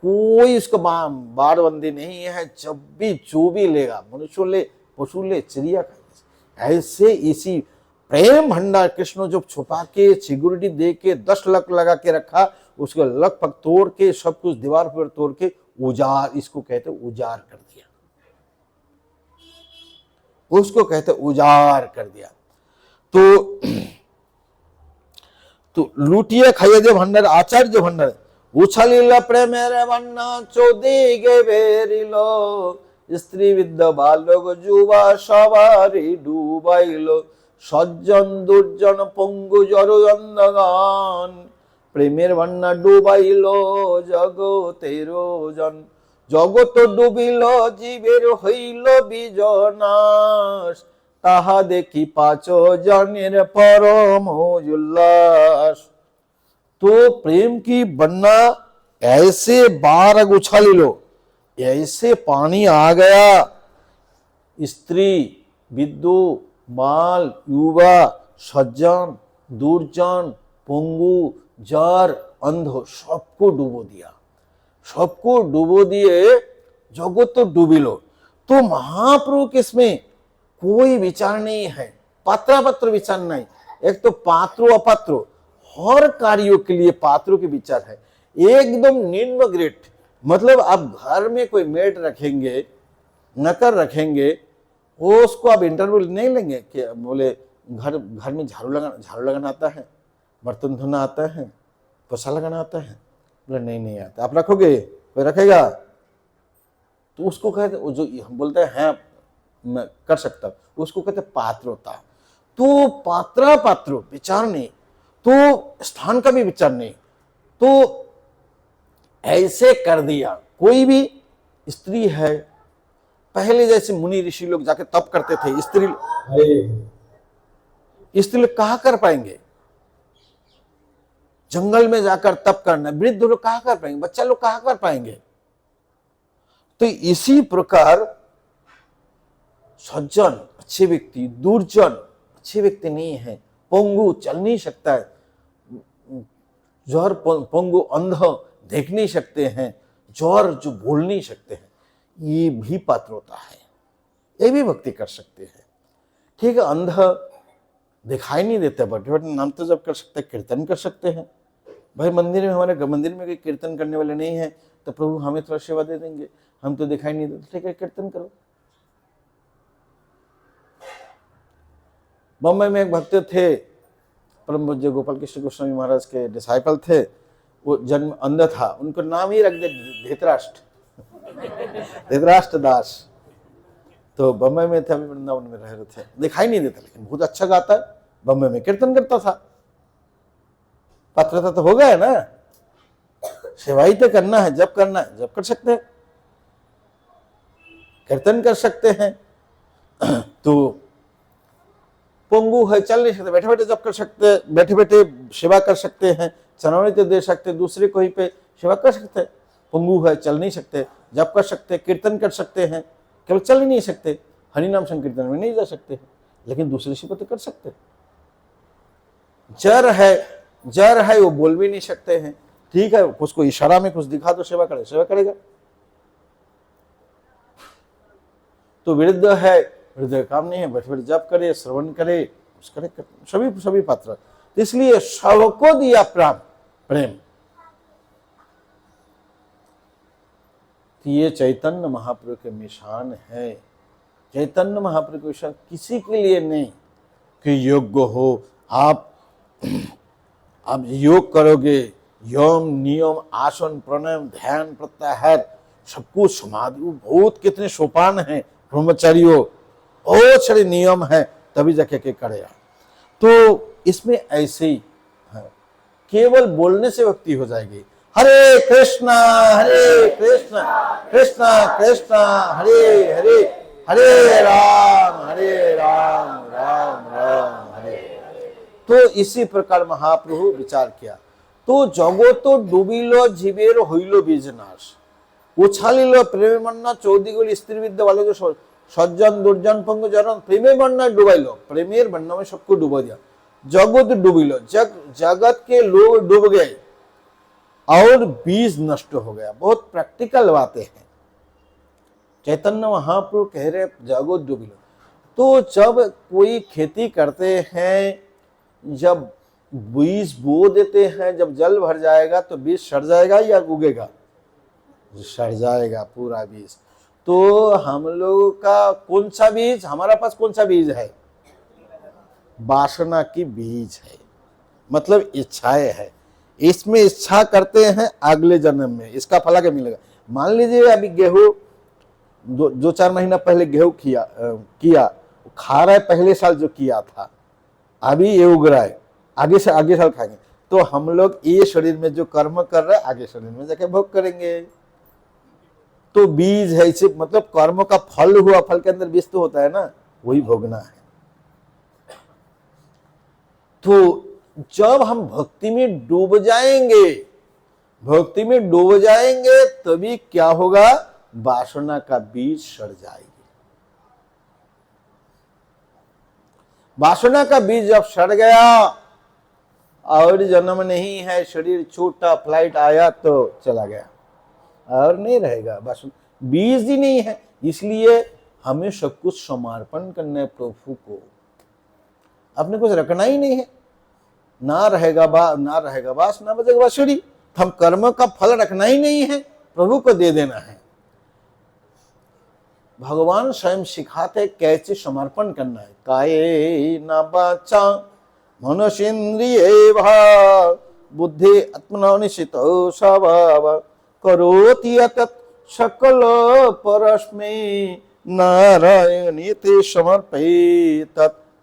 Speaker 1: कोई इसको बाड़बंदी नहीं है, जब भी जो भी लेगा, मनुष्य ले पशु ले चिड़िया का। ऐसे इसी प्रेम भंडार कृष्ण जो छुपा के सिक्योरिटी दे के 10 लाख लगा के रखा, उसको लगभग तोड़ के सब कुछ दीवार पर तोड़ के उजाड़, इसको कहते उजाड़ कर दिया, उसको कहते उजाड़ कर दिया। तो लुटिए खाइए जो भंडार आचार्य भंडार उछलिल प्रेमेर बन्ना चौदिके बेरिलो, स्त्री विद्या बालक जुवा सवारी डुबाइलो, सज्जन दुर्जन पंगु जरजनगान, प्रेमेर बन्ना डुबाइलो जगतेरो जन, जगत डुबिल जीवेर हইল বিজনাশ, ताहा देखी पाचो जनेर परम उल्लास। तो प्रेम की बन्ना ऐसे बार उछाली लो, ऐसे पानी आ गया, स्त्री विद्यु बाल युवा सज्जन दुर्जन पंगु जर अंध सबको डुबो दिया, सबको डुबो दिए, जगत तो डूबिलो। तो महाप्रभु किसमें कोई विचार नहीं है, पात्र विचार नहीं। एक तो पात्रो अपात्रो हर कार्यों के लिए पात्रों के विचार है, एकदम निम्न ग्रेड। मतलब आप घर में कोई मेड रखेंगे, नकर रखेंगे, वो उसको आप इंटरव्यू नहीं लेंगे कि बोले घर में झाड़ू लगाना आता है, बर्तन धोना आता है, पोछा लगाना आता है, बोले नहीं आता। आप रखोगे? कोई रखेगा? तो उसको कहते, जो हम बोलते हैं मैं कर सकता, उसको कहते पात्रता। तो पात्र विचार नहीं, तो स्थान का भी विचार नहीं, तो ऐसे कर दिया। कोई भी स्त्री है, पहले जैसे मुनि ऋषि लोग जाके तप करते थे, स्त्री लोग कहाँ कर पाएंगे? जंगल में जाकर तप करना, वृद्ध लोग कहाँ कर पाएंगे, बच्चा लोग कहाँ कर पाएंगे? तो इसी प्रकार सज्जन अच्छे व्यक्ति, दुर्जन अच्छे व्यक्ति नहीं है, पंगु चल नहीं सकता है, जौहर पंगु अंध देख नहीं सकते हैं, जौहर जो बोल नहीं सकते हैं, ये भी पात्रता है, ये भी भक्ति कर सकते हैं। ठीक है, अंध दिखाई नहीं देता, बट नाम तो जब कर सकते, कीर्तन कर सकते हैं। भाई मंदिर में, हमारे मंदिर में कोई कीर्तन करने वाले नहीं है, तो प्रभु हमें थोड़ा सेवा दे देंगे, हम तो दिखाई नहीं देते, ठीक है कीर्तन करो। बम्बई में एक भक्त थे, परम पूज्य गोपाल कृष्ण गोस्वामी महाराज के डिसाइपल थे, वो जन्म अंध था, उनको नाम ही रख दे धृतराष्ट्र, धृतराष्ट्र दास। तो बम्बई में थे, अभी वृंदावन में रह रहे थे, दिखाई नहीं देता, लेकिन बहुत अच्छा गाता है, बम्बई में कीर्तन करता था। पात्रता तो हो गया ना, सेवाई तो करना है, जब करना है जब कर सकते हैं, कीर्तन कर सकते हैं। तो पंगु है, चल नहीं सकते, बैठे बैठे जब कर सकते, बैठे बैठे सेवा कर सकते हैं, चनौनी तो दे सकते, दूसरे को ही पे सेवा कर सकते हैं। पंगु है, चल नहीं सकते, जब कर सकते, कीर्तन कर सकते हैं, केवल चल ही नहीं सकते, हरि नाम संकीर्तन में नहीं जा सकते, लेकिन दूसरे सेवा तो कर सकते। जर है वो बोल भी नहीं सकते हैं, ठीक है, उसको इशारा में कुछ दिखा दो, सेवा करे, सेवा करेगा। तो वृद्ध है, हृदय काम नहीं है, बैठे बैठे जप करे, श्रवण करे, सभी पात्र। इसलिए सबको दिया प्रेम। ये चैतन्य महाप्रभु के निशान है। चैतन्य महाप्रभु के निशान किसी के लिए नहीं कि योग्य हो, आप योग करोगे, यम नियम आसन प्राणायाम ध्यान प्रत्याहार सब कुछ समाधि, बहुत कितने सोपान हैं, ब्रह्मचर्यों बहुत सारे नियम है, तभी जाके के करेगा। तो इसमें ऐसे ही है, केवल बोलने से भक्ति हो जाएगी। हरे कृष्णा कृष्ण कृष्ण हरे हरे, हरे राम राम राम हरे। तो इसी प्रकार महाप्रभु विचार किया। तो जगत डूबिलो जीवेर हইল बीजनाश, उछालिलो प्रेमे बन्या चौदिगुली स्त्री विद्या वाले जो सज्जन दुर्जन पंग जन प्रेमे बन्याय डुबाइलो, प्रेमेर बन्या में सबको डुबा दिया। जगत डूबिलो, जगत के लोग डूब गए और बीज नष्ट हो गया। बहुत प्रैक्टिकल बातें हैं। चैतन्य महाप्रभु कह रहे जगत डूबिलो। तो जब कोई खेती करते हैं, जब बीज बो देते हैं, जब जल भर जाएगा तो बीज सड़ जाएगा या उगेगा? सड़ जाएगा पूरा बीज। तो हम लोगों का कौन सा बीज, हमारा पास कौन सा बीज है? वासना की बीज है, मतलब इच्छाएं है। इसमें इच्छा करते हैं अगले जन्म में इसका फल आगे मिलेगा। मान लीजिए अभी गेहूं 2-4 महीना पहले गेहूं किया खा रहा है, पहले साल जो किया था, अभी ये उग रहा है, आगे साल खाएंगे। तो हम लोग ये शरीर में जो कर्म कर रहे हैं, आगे शरीर में जाके भोग करेंगे। तो बीज है, इसे मतलब कर्म का फल हुआ, फल के अंदर बीज तो होता है ना, वही भोगना है। तो जब हम भक्ति में डूब जाएंगे, तभी क्या होगा? वासना का बीज सड़ जाएगी। वासना का बीज जब सड़ गया और जन्म नहीं है, शरीर छूटा, फ्लाइट आया तो चला गया और नहीं रहेगा, वासना बीज ही नहीं है। इसलिए हमें सब कुछ समर्पण करना है प्रभु को, अपने कुछ रखना ही नहीं है। ना रहेगा बास, ना बजेगा बांसुरी। हम कर्म का फल रखना ही नहीं है, प्रभु को दे देना है। भगवान स्वयं सिखाते कैसे समर्पण करना है। काये न वाचा मनसेन्द्रिये वा बुद्धि आत्मनो निश्चितो स्वभाव करोति यत् सकल परस्मै नारायणीति समर्पयेत्।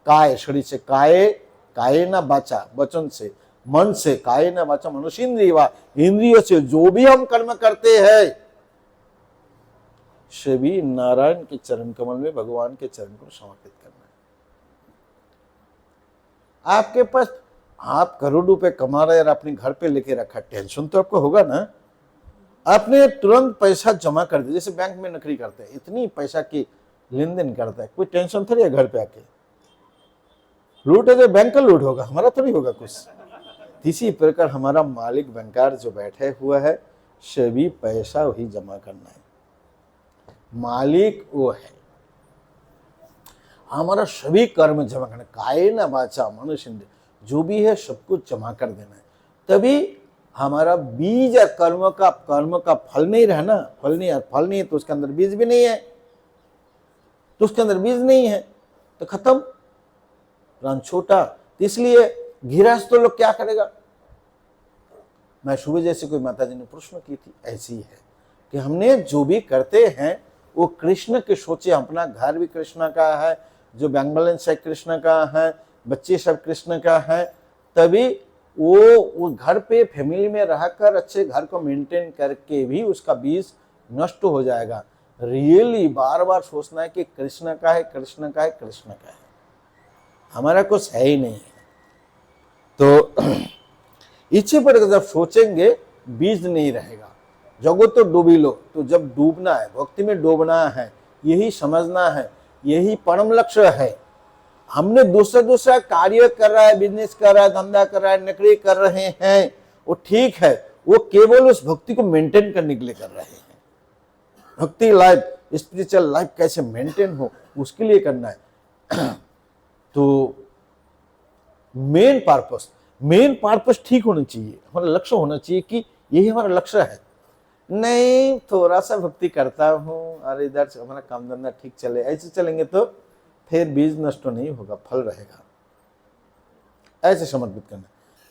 Speaker 1: काय शरीर से, काय न वाचा वचन से, मन से, काय न वाचा मनसेन्द्रिय वा इंद्रियों से जो भी हम कर्म करते हैं, सभी नारायण के चरण कमल में, भगवान के चरण को समर्पित करना है। आपके पास आप करोड़ रुपए कमा रहे और अपने घर पे लेके रखा, टेंशन तो आपको होगा ना। आपने तुरंत पैसा जमा कर दिया, जैसे बैंक में नौकरी करते हैं, इतनी पैसा की लेन देन करता है, कोई टेंशन थोड़ी है। घर पे आके लूट है तो बैंक का लूट होगा, हमारा थोड़ी होगा कुछ। इसी प्रकार हमारा मालिक बैंकर जो बैठे हुआ है, सभी पैसा वही जमा करना है। मालिक वो है। हमारा सभी कर्म जमा करना, कायेन वाचा मनोइंद्रिय जो भी है सब कुछ जमा कर देना है, तभी हमारा बीज और कर्म का फल नहीं रहना, फल नहीं है तो उसके अंदर बीज भी नहीं है, तो उसके अंदर बीज नहीं है तो खत्म, प्राण छोटा। तो इसलिए गृहस्थ तो लोग क्या करेगा। मैं सुबह जैसे कोई माता जी ने प्रश्न की थी, ऐसी है कि हमने जो भी करते हैं वो कृष्ण के सोचे, अपना घर भी कृष्ण का है, जो बैंक बैलेंस है कृष्ण का है, बच्चे सब कृष्ण का है, तभी वो घर पे फैमिली में रहकर अच्छे घर को मेंटेन करके भी उसका बीज नष्ट हो जाएगा। रियली बार बार सोचना है कि कृष्ण का है, कृष्ण का है, कृष्ण का है, हमारा कुछ है ही नहीं है। तो इच्छे पर जब सोचेंगे बीज नहीं रहेगा। जगो तो डूबी लो, तो जब डूबना है, भक्ति में डूबना है, यही समझना है, यही परम लक्ष्य है। हमने दूसरा कार्य कर रहा है, बिजनेस कर रहा है, धंधा कर रहा है, नौकरी कर रहे हैं, वो ठीक है, वो केवल उस भक्ति को मेंटेन करने के लिए कर रहे हैं। भक्ति लाइफ, स्पिरिचुअल लाइफ कैसे मेंटेन हो उसके लिए करना है। तो मेन पर्पस ठीक होना चाहिए, हमारा लक्ष्य होना चाहिए कि यही हमारा लक्ष्य है। नहीं थोड़ा सा भक्ति करता हूँ और इधर हमारा काम धंधा ठीक चले, ऐसे चलेंगे तो फिर बीज नष्ट नहीं होगा, फल रहेगा। ऐसे समर्पित करना,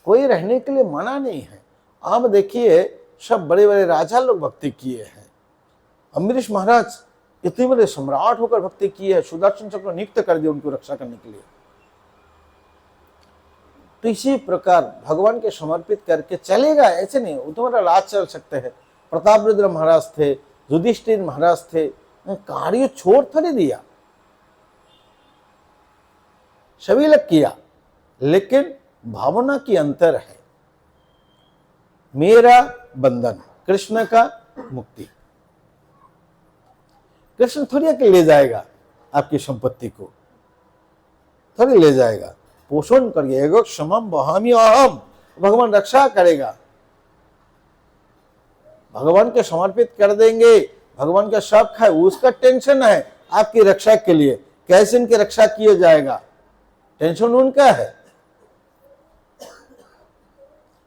Speaker 1: कोई रहने के लिए मना नहीं है। आप देखिए सब बड़े बड़े राजा लोग भक्ति किए हैं। अम्बरीश महाराज इतने बड़े सम्राट होकर भक्ति किए है, सुदर्शन चक्र नियुक्त कर दिया उनको रक्षा करने के लिए। तो इसी प्रकार भगवान के समर्पित करके चलेगा, ऐसे नहीं वो तुम्हारा राज चल सकते हैं। प्रतापरुद्र महाराज थे, युधिष्ठिर महाराज थे, कार्य छोड़ थोड़ी दिया, सभी लोग किया, लेकिन भावना की अंतर है। मेरा बंधन, कृष्ण का मुक्ति। कृष्ण थोड़ी आके ले जाएगा आपकी संपत्ति को, थोड़ी ले जाएगा, पोषण करिए, एगो क्षमम वहामी अहम, भगवान रक्षा करेगा। भगवान के समर्पित कर देंगे, भगवान का शौक है, उसका टेंशन है आपकी रक्षा के लिए, कैसे इनकी रक्षा किया जाएगा, टेंशन उनका है।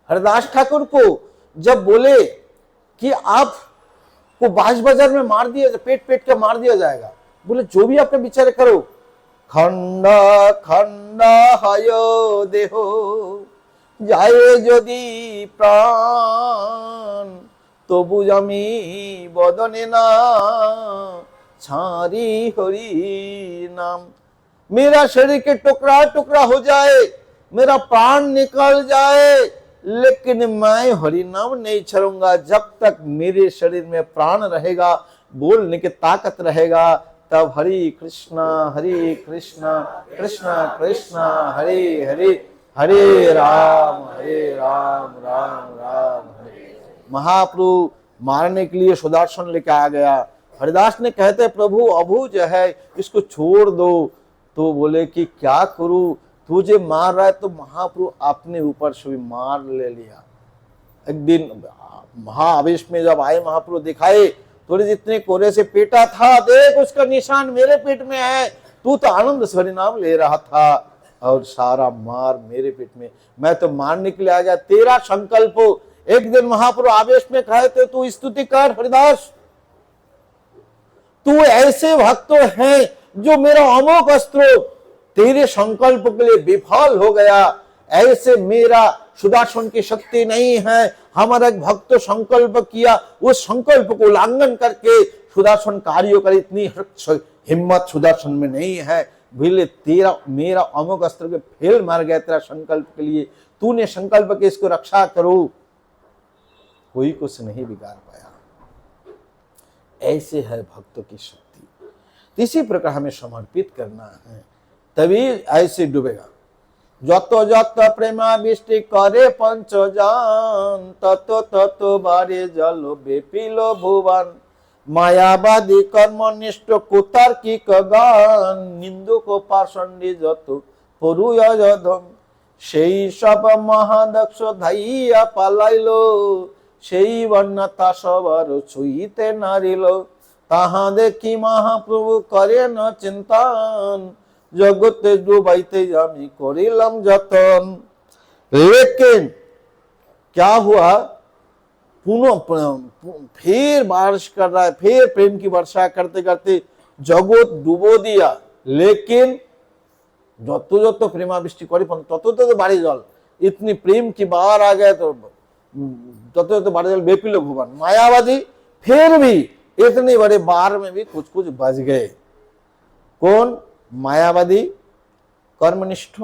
Speaker 1: हरदास ठाकुर को जब बोले कि आप को बाज बाजार में मार दिया, पेट के मार दिया जाएगा, बोले जो भी आपने विचार करो, खंड खंड हयो देहो जाए यदि प्राण तबु जमी बदने ना छारी हरि नाम। मेरा शरीर के टुकड़ा टुकड़ा हो जाए, मेरा प्राण निकल जाए, लेकिन मैं हरि नाम नहीं छोड़ूंगा। जब तक मेरे शरीर में प्राण रहेगा, बोलने की ताकत रहेगा, तब हरि कृष्णा कृष्ण कृष्ण हरे हरे, हरे राम राम राम हरे। महाप्रभु मारने के लिए सुदर्शन लेके आ गया। हरिदास ने कहते प्रभु अबूझ है, इसको छोड़ दो। तो बोले कि क्या करूं, तुझे मार रहा है। तो महाप्रभु अपने ऊपर से भी मार ले लिया। एक दिन महाआवेश में जब आए महाप्रभु दिखाए, थोड़े जितने कोरे से पेटा था, देख उसका निशान मेरे पेट में है, तू तो आनंद से हरि नाम ले रहा था और सारा मार मेरे पेट में, मैं तो मारने के लिए आ गया, तेरा संकल्प हो। एक दिन महाप्रभु आवेश में कहे थे तू स्तुति कर हरिदास, तू ऐसे भक्त हैं जो मेरा अमोघ अस्त्र तेरे संकल्प के लिए विफल हो गया, ऐसे मेरा सुदर्शन की शक्ति नहीं है। हमारा एक भक्त संकल्प किया, उस संकल्प को उल्लंघन करके सुदर्शन कार्य कर, इतनी हिम्मत सुदर्शन में नहीं है। भले तेरा मेरा अमोघ अस्त्र के फेल मार गया तेरा संकल्प के लिए, तूने संकल्प के इसको रक्षा करो, कोई कुछ नहीं बिगाड़ पाया। ऐसे है भक्तों की शक्ति। इसी प्रकार हमें समर्पित करना है, तभी ऐसे डूबेगा। যত যত প্রেমাবিষ্টি করে পঞ্চজন, তত তত বারে জল বেপিল ভুবন। মায়াবাদী কর্মনিষ্ঠ কুতার্কিক গান, নিন্দুক পাষণ্ডী যত পরুয়ধম। সেই সব মহাদক্ষ ধাইয়া পালাইল, সেই বন্যতা সবার ছুঁইতে নারিল। ताहा देखी महाप्रभु करे न चिंतन, जगते डूबाइते जामी करिलम जतन। लेकिन क्या हुआ, फिर बारिश कर रहा है, फिर प्रेम की वर्षा करते करते जगत डुबो दिया। लेकिन যত যত প্রেমাবৃষ্টি করে তত তত বাড়ি জল, इतनी प्रेम की बाढ़ आ गए तो तत तत बाढ़ जल बेपिल भुवन। मायावादी फिर भी इतनी बड़े बाढ़ में भी कुछ कुछ बच गए। कौन? मायावादी, कर्मनिष्ठ,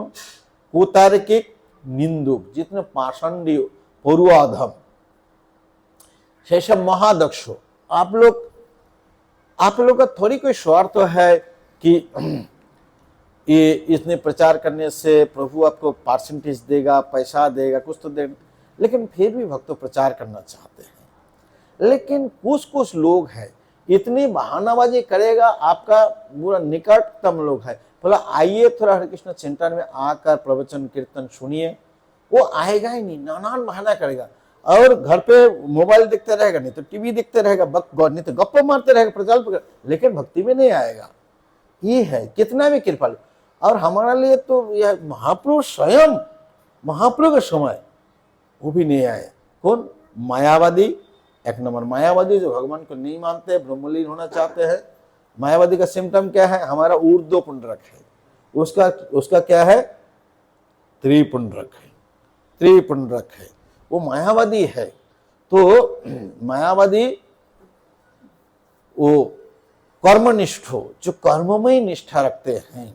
Speaker 1: कुतार्किक, निंदुक, जितने पाषंडी परुआधम, से सब महादक्ष। आप लोग का थोड़ी कोई स्वार्थ है कि ये इसने प्रचार करने से प्रभु आपको परसेंटेज देगा, पैसा देगा, कुछ तो देगा, लेकिन फिर भी भक्त प्रचार करना चाहते हैं। लेकिन कुछ लोग हैं इतनी बहानाबाजी करेगा, आपका पूरा निकटतम लोग है, बोला आइए थोड़ा हरे कृष्ण सेंटर में आकर प्रवचन कीर्तन सुनिए, वो आएगा ही नहीं, नानान बहाना करेगा और घर पे मोबाइल देखते रहेगा, नहीं तो टीवी देखते रहेगा, नहीं तो गप्पे मारते रहेगा, प्रचार, लेकिन भक्ति में नहीं आएगा। ये है कितना भी कृपालु। और हमारा लिए तो यह महाप्रभु स्वयं, महाप्रभु का समय वो भी नहीं आए। कौन? मायावादी। एक नंबर मायावादी जो भगवान को नहीं मानते, ब्रह्मलीन होना चाहते हैं। मायावादी का सिम्टम क्या है? हमारा ऊर्ध्व पुंडरक है, उसका क्या है? त्रिपुंडरक है, त्रिपुंडरक है, वो मायावादी है। तो मायावादी वो कर्मनिष्ठ, जो कर्म में ही निष्ठा रखते हैं,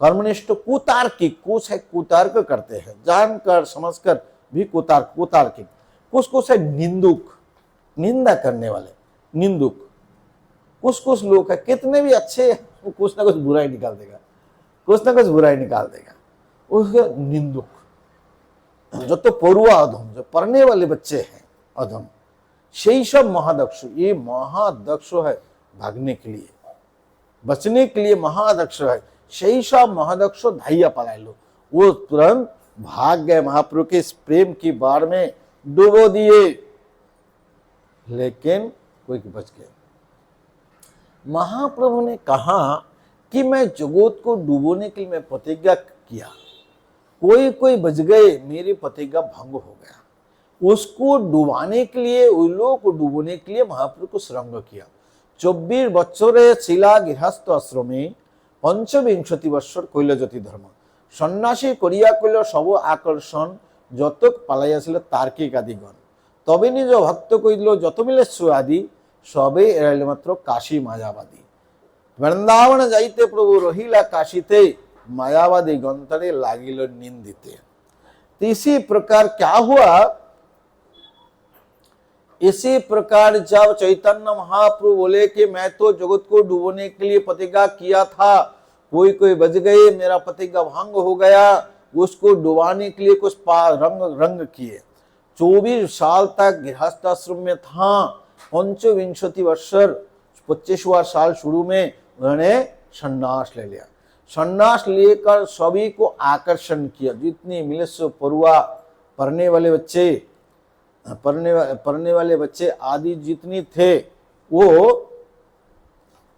Speaker 1: कर्मनिष्ठ, कुतार्किक, कुछ है कुतर्क करते हैं, जानकर समझकर भी कुतार्किक, कुछ है निंदुक, निंदा करने वाले, निंदुक। कुछ लोग है कितने भी अच्छे, वो कुछ ना कुछ बुराई निकाल देगा, कुछ ना कुछ बुराई निकाल देगा, उसके निंदुक। जो तो परुआ अधम, जो पढ़ने वाले बच्चे हैं अधम, সেই सब महादक्ष। ये महादक्ष है भागने के लिए, बचने के लिए महादक्ष है। সেই सब महादक्ष धाइया पलाए लो, वो तुरंत भाग गए, महाप्रभु के इस प्रेम की बाढ़ में डुबो दिए, लेकिन कोई बच गए। महाप्रभु ने कहा कि मैं जगत को डुबोने के लिए मैं प्रतिज्ञा किया, कोई बच गए, मेरी प्रतिज्ञा भंग हो गया। उसको डुबाने के लिए, उन लोगों को डुबोने के लिए महाप्रभु को श्रृंग किया। 24 বছরে ছিলা গৃহস্থ আশ্রমে, ৫বিংশতি বৎসর কইল জ্যোতি ধর্ম, সন্ন্যাসী করিয়া কইল সব আকর্ষণ, যতক পালাইয়াছিল তার্কিক আদিগণ, তবে নিজ ভক্ত কইল যত মিলেচ্ছু আদি, সবে এড়াইল মাত্র কাশী মায়াবাদী। বৃন্দাবন যাইতে প্রভু রহিলা কাশীতে, मायावादी गंतरे लागिल निंदिते। इसी प्रकार क्या हुआ, इसी प्रकार जब चैतन्य महाप्रभु बोले कि मैं तो जगत को डुबोने के लिए प्रतिज्ञा किया था, कोई बच गए, मेरा प्रतिज्ञा भंग हो गया, उसको डुबाने के लिए कुछ रंग किए। 24 साल तक गृहस्थाश्रम में था, ৫বিংশতি বৎসর 25वां साल शुरू में उन्होंने संन्यास ले लिया। संन्यास लेकर सभी को आकर्षण किया, जितनी मिले सो परुआ, पढ़ने वाले बच्चे आदि जितनी थे, वो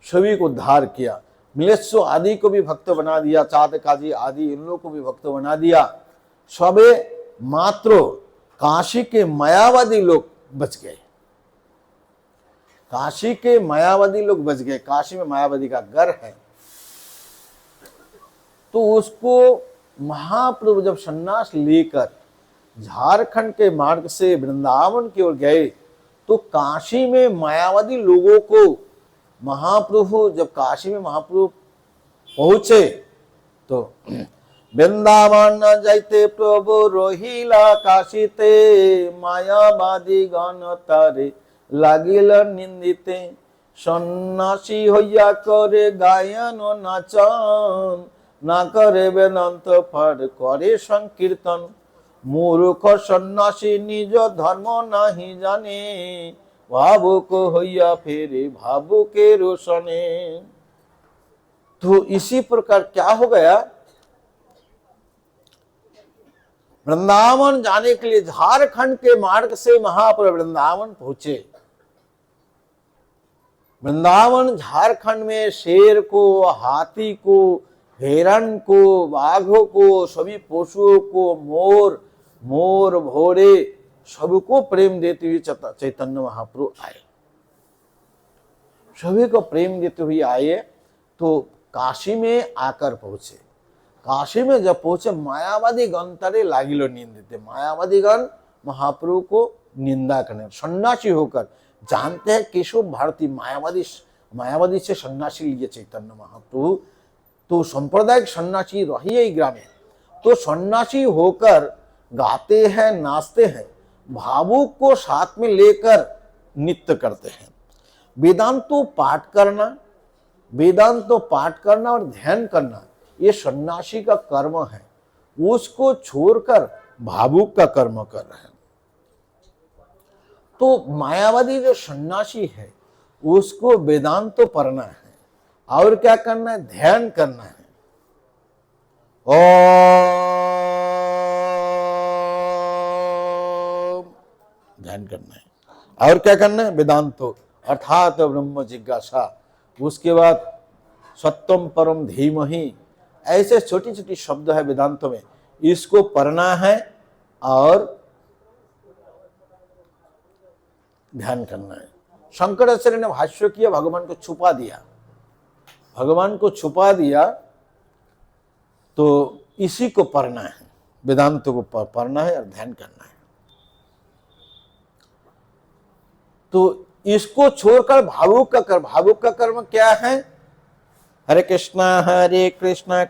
Speaker 1: सभी को उद्धार किया। मिलेत्सो आदि को भी भक्त बना दिया, चातकाजी आदि इन लोगों को भी भक्त बना दिया। सबे मात्र काशी के मायावादी लोग बच गए, काशी के मायावादी लोग बच गए। काशी में मायावादी का घर है, तो उसको महाप्रभु जब सन्यास लेकर झारखंड के मार्ग से वृंदावन की ओर गए, तो काशी में मायावादी लोगों को महाप्रभु, जब काशी में महाप्रभु पहुंचे तो वृंदावन जाइते प्रभु रहिला काशीते, मायावादी गण तारे लागिल निंदिते, सन्यासी हइया करे गायन नाचन, ना करे वेदांत पाठ करे संकीर्तन, मूर्ख सन्यासी निज धर्म नहीं जाने, भावुक हइया फेरे भावुके रोशने। तो इसी प्रकार क्या हो गया, वृंदावन जाने के लिए झारखंड के मार्ग से महाप्रभु वृंदावन पहुंचे, वृंदावन झारखंड में शेर को, हाथी को, हिरण को, बाघों को, सभी पशुओं को, मोर भोरे सबको प्रेम देते हुए चैतन्य महाप्रभु आए, सभी को प्रेम देते हुए आए। तो काशी में आकर पहुंचे। काशी में जब पहुंचे मायावादी गण तरे लागिलो निंदिते, मायावादी गण महाप्रभु को निंदा करने, सन्यासी होकर, जानते हैं केशव भारती मायावादी से सन्यासी लिए चैतन्य महाप्रभु, तो सांप्रदायिक सन्यासी रहिए ग्रामे, तो सन्यासी होकर गाते हैं, नाचते हैं, भावुक को साथ में लेकर नृत्य करते हैं। वेदांतो पाठ करना और ध्यान करना ये सन्यासी का कर्म है, उसको छोड़कर भावुक का कर्म कर रहे हैं। तो मायावादी जो सन्यासी है उसको वेदांत तो पढ़ना है और क्या करना है, ध्यान करना है। ध्यान करना है और क्या करना है, वेदांतो अर्थात ब्रह्म जिज्ञासा। उसके बाद सत्यम परम धीमहि, ऐसे छोटी छोटी शब्द है वेदांतों में, इसको पढ़ना है और ध्यान करना है। शंकराचार्य ने भाष्य किया, भगवान को छुपा दिया, तो इसी को पढ़ना है, वेदांत को पढ़ना है और ध्यान करना है। तो इसको छोड़कर भावुक का कर्म क्या है, हरे कृष्णा कृष्ण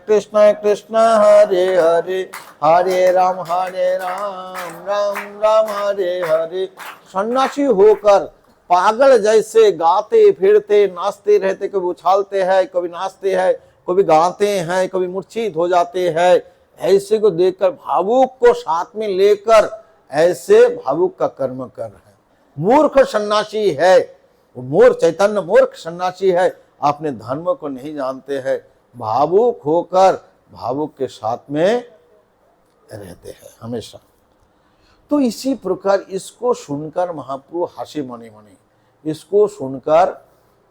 Speaker 1: कृष्ण हरे हरे, हरे राम राम राम हरे हरे। सन्यासी होकर पागल जैसे गाते फिरते नाचते रहते, कभी उछालते हैं, कभी नाचते हैं, कभी गाते हैं, कभी मूर्छित हो जाते हैं। ऐसे को देखकर भावुक को साथ में लेकर ऐसे भावुक का कर्म कर रहे हैं। मूर्ख सन्यासी है वो, चैतन्य मूर्ख सन्यासी है, अपने धर्म को नहीं जानते हैं, भावुक होकर भावुक के साथ में रहते हैं हमेशा। तो इसी प्रकार इसको सुनकर महाप्रभु हंसे मने मने, इसको सुनकर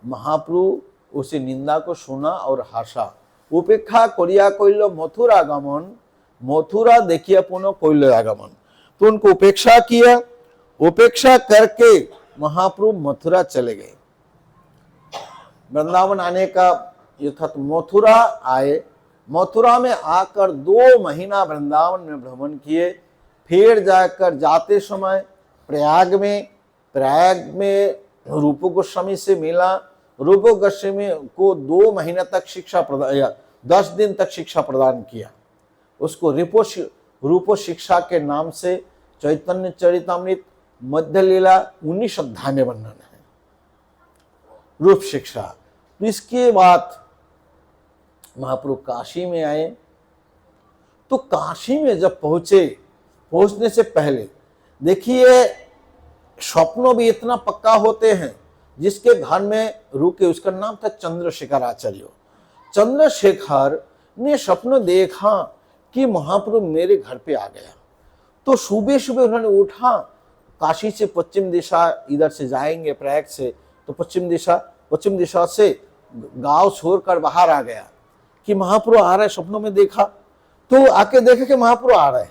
Speaker 1: महाप्रभु उसे निंदा को सुना और हंसा। उपेक्षा करिया कइल मथुरा गमन, मथुरा देखिए पुनः कइल आगमन। तो उनको उपेक्षा किया, उपेक्षा करके महाप्रभु मथुरा चले गए। वृंदावन आने का ये था, तो मथुरा आए, मथुरा में आकर 2 महीना वृंदावन में भ्रमण किए। फिर जाकर जाते समय प्रयाग में रूप गोस्वामी से मिला। रूप गोस्वामी को 2 महीना तक शिक्षा प्रदान, 10 दिन तक शिक्षा प्रदान किया। उसको रूप शिक्षा के नाम से चैतन्य चरितामृत मध्य लीला 19 अध्याय में वर्णन है, रूप शिक्षा। तो इसके बाद महाप्रभु काशी में आए। तो काशी में जब पहुंचने से पहले देखिए स्वप्नों भी इतना पक्का होते हैं। जिसके घर में रुके उसका नाम था चंद्रशेखर आचार्य। चंद्रशेखर ने स्वप्न देखा कि महाप्रभु मेरे घर पे आ गया। तो सुबह सुबह उन्होंने उठा, काशी से पश्चिम दिशा इधर से जाएंगे प्रयाग से, तो पश्चिम दिशा से गांव छोड़कर बाहर आ गया कि महाप्रभु आ रहे। स्वप्नों में देखा तो आके देखे कि महाप्रभु आ रहे,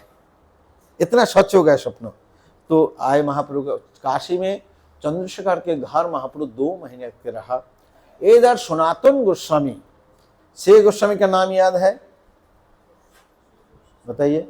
Speaker 1: इतना सच हो गया स्वप्न। तो आए महाप्रभु काशी में चंद्रशेखर के घर महाप्रभु 2 महीने के रहा। इधर सनातन गोस्वामी, से गोस्वामी का नाम याद है, बताइए।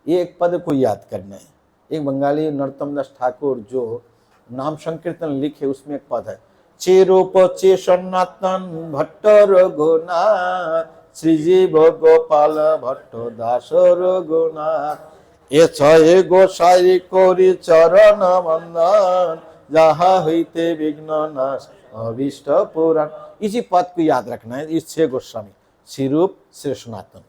Speaker 1: ये एक पद को याद करना है। एक बंगाली नरोत्तम दास ठाकुर जो नाम संकीर्तन लिखे उसमें एक पद है, चेरूप चे सनातन भट्ट रघुनाथ श्रीजीव गोपाल भट्ट दास रघुनाथ ए छय गोसाई कोरी चरण बंदन जहा हईते विघ्न नाश अभिष्ट पुराण। इसी पद को याद रखना है। इस 6 गोस्वामी श्रीरूप श्री सनातन।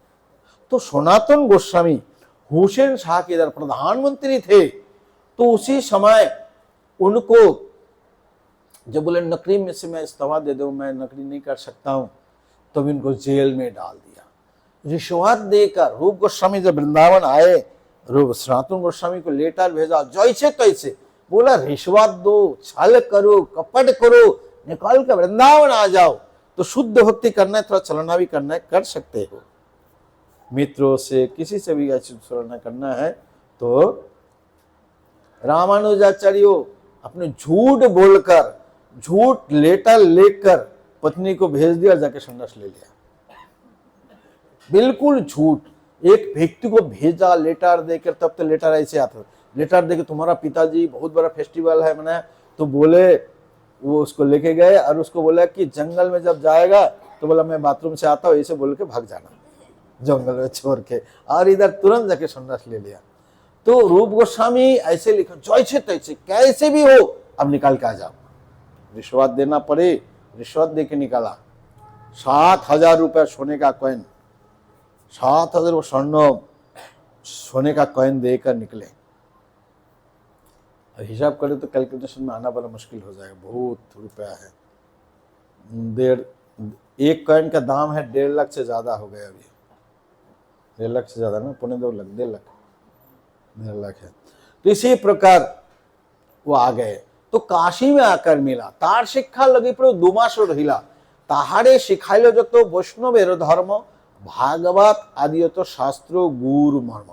Speaker 1: तो सनातन गोस्वामी हुसैन शाह के इधर प्रधानमंत्री थे। तो उसी समय उनको जब बोले नकली में से मैं इस्तीफा दे दूं, मैं नकली नहीं कर सकता हूं, तब इनको जेल में डाल दिया। रिश्वत देकर रूप गोस्वामी जब वृंदावन आए सनातन गोस्वामी को लेटर भेजा जैसे तैसे, बोला रिश्वत दो, छल करो, कपट करो, निकाल कर वृंदावन आ जाओ, तो शुद्ध भक्ति करना है, थोड़ा चलना भी करना है, कर सकते हो। मित्रों से किसी से भी ऐसी चलना करना है तो रामानुजाचार्यों अपने झूठ बोलकर, झूठ लेटर लेकर पत्नी को भेज दिया, जाके संन्यास ले लिया। बिल्कुल झूठ। एक व्यक्ति को भेजा लेटर देकर, तब तो लेटर ऐसे आता, लेटर देकर तुम्हारा पिताजी बहुत बड़ा फेस्टिवल है मनाया, तो बोले वो उसको लेके गए और उसको बोला कि जंगल में जब जाएगा तो बोला मैं बाथरूम से आता हूँ, ऐसे बोल के भाग जाना जंगल में छोड़ के, और इधर तुरंत जाके संन्यास ले लिया। तो रूप गोस्वामी ऐसे लिखा जैसे तैसे कैसे भी हो अब निकाल के आ जाओ, रिश्वत देना पड़े, रिश्वत दे के निकाला। 7,000 रुपया सोने का कॉइन, 7,000 स्वर्ण सोने का कॉइन देकर निकले। हिसाब करें तो कैलकुलेशन में आना बड़ा मुश्किल हो जाएगा, बहुत रुपया है। एक कॉइन का दाम है 1.5 लाख से ज्यादा हो गया अभी, 1.5 लाख से ज्यादा ना, 2.25 लाख, 1.5 लाख है। तो इसी प्रकार वो आ गए, तो काशी में आकर मिला, तार शिक्षा लगी पर 2 मास रहिला, ताहारे शिखाइल जो तो वैष्णवेर धर्म, भागवत आदि तो शास्त्रों गुरु मर्म।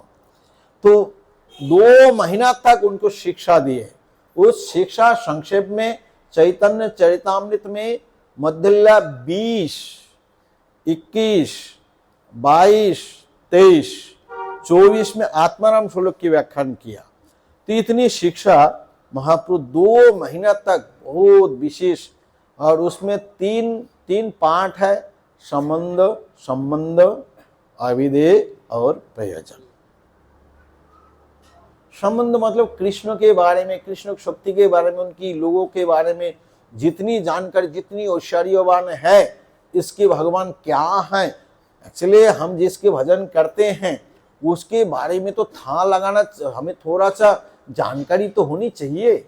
Speaker 1: तो 2 महीना तक उनको शिक्षा दिए। उस शिक्षा संक्षेप में चैतन्य चरितामृत में मध्यल्ला 20, 21, 22, 23, 24 में आत्माराम श्लोक की व्याख्यान किया। तो इतनी शिक्षा महाप्रभु 2 महीना तक बहुत विशेष, और उसमें तीन पाठ है, संबंध, अविधेय और प्रयोजन। संबंध मतलब कृष्ण के बारे में, कृष्ण शक्ति के बारे में, उनकी लोगों के बारे में जितनी जानकारी, जितनी ऐश्वर्यवान है, इसके भगवान क्या है, एक्चुअली हम जिसके भजन करते हैं उसके बारे में तो था लगाना, हमें थोड़ा सा जानकारी तो होनी चाहिए।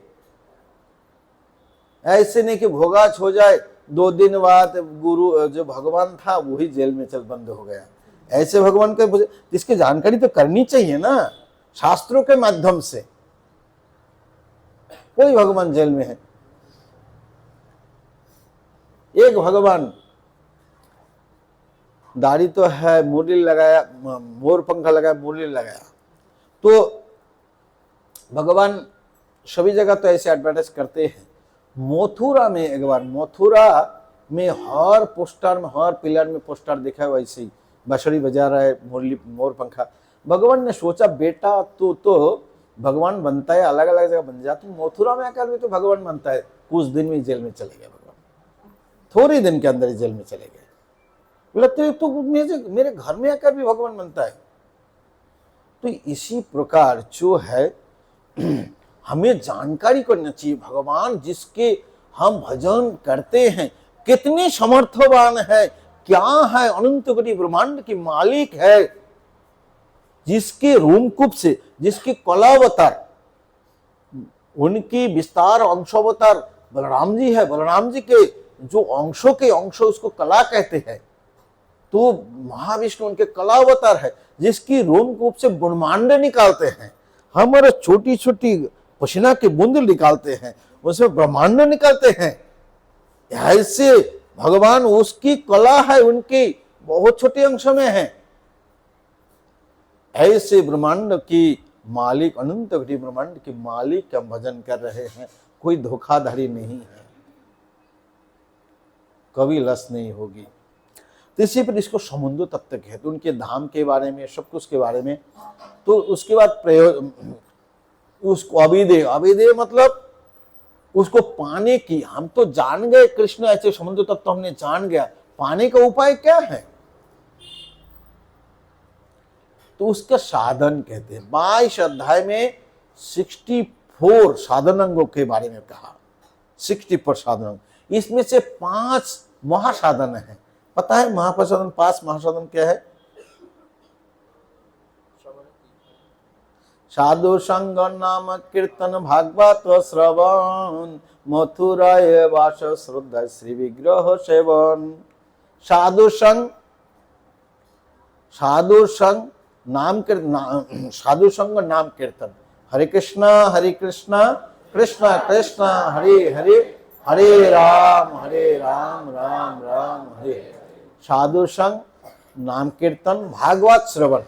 Speaker 1: ऐसे नहीं कि भोगाच हो जाए, 2 दिन बाद गुरु जो भगवान था वही जेल में चल बंद हो गया, ऐसे भगवान का इसकी जानकारी तो करनी चाहिए ना, शास्त्रों के माध्यम से। कोई भगवान जेल में है, एक भगवान दाढ़ी तो है, मुरली लगाया, मोर पंखा लगाया, मुरली लगाया, तो भगवान सभी जगह तो ऐसे एडवर्टाइज करते हैं। मथुरा में एक बार, मथुरा में हर पोस्टर में, हर पिलर में पोस्टर दिखा है, वैसे ही बांसुरी बजा रहा है, मुरली, मोर पंखा। भगवान ने सोचा बेटा तो भगवान बनता है, अलग अलग जगह बन जाता, मथुरा में आकर भी तो भगवान बनता है। कुछ दिन में जेल में चले गए भगवान, थोड़े दिन के अंदर ही जेल में चले गए। बोला तो मेरे घर में आकर भी भगवान बनता है। तो इसी प्रकार जो है हमें जानकारी करना चाहिए, भगवान जिसके हम भजन करते हैं कितने समर्थवान है, क्या है, अनंत कोटि ब्रह्मांड की मालिक है, जिसके रोमकूप से, जिसके कलावतार, उनकी विस्तार अंशावतार बलराम जी है, बलराम जी के जो अंशों के अंश उसको कला कहते हैं, तो महाविष्णु उनके कलावतार है, जिसकी रोमकूप से ब्रह्मांड निकालते हैं, हमारे छोटी छोटी पसीना की बूंद निकालते हैं, उसमें ब्रह्मांड निकालते हैं। ऐसे भगवान, उसकी कला है, उनकी बहुत छोटे अंश में है। ऐसे ब्रह्मांड की मालिक, अनंत कोटि ब्रह्मांड के मालिक का भजन कर रहे हैं, कोई धोखाधड़ी नहीं है, कभी लस नहीं होगी। तो इसी पर इसको समुद्र तत्व कहते, तो उनके धाम के बारे में, सब कुछ के बारे में। तो उसके बाद उसको अभिधेय मतलब उसको पाने की, हम तो जान गए कृष्ण ऐसे समुद्र तत्व तो हमने जान गया, पाने का उपाय क्या है, तो उसका साधन कहते हैं। 22 अध्याय में 64 साधन अंगों के बारे में कहा, 64 साधन अंग, इसमें से 5 महासाधन है। पता है महाप्रसाधन, 5 महासाधन क्या है? साधु संग नाम कीर्तन भागवत श्रवण, मथुराय वास श्रद्धा श्री विग्रह सेवन। साधु संग नाम साधु संग नाम कीर्तन, हरे कृष्णा कृष्ण कृष्ण हरे हरे, हरे राम राम राम हरे हरे। साधु संग, नाम कीर्तन, भागवत श्रवण,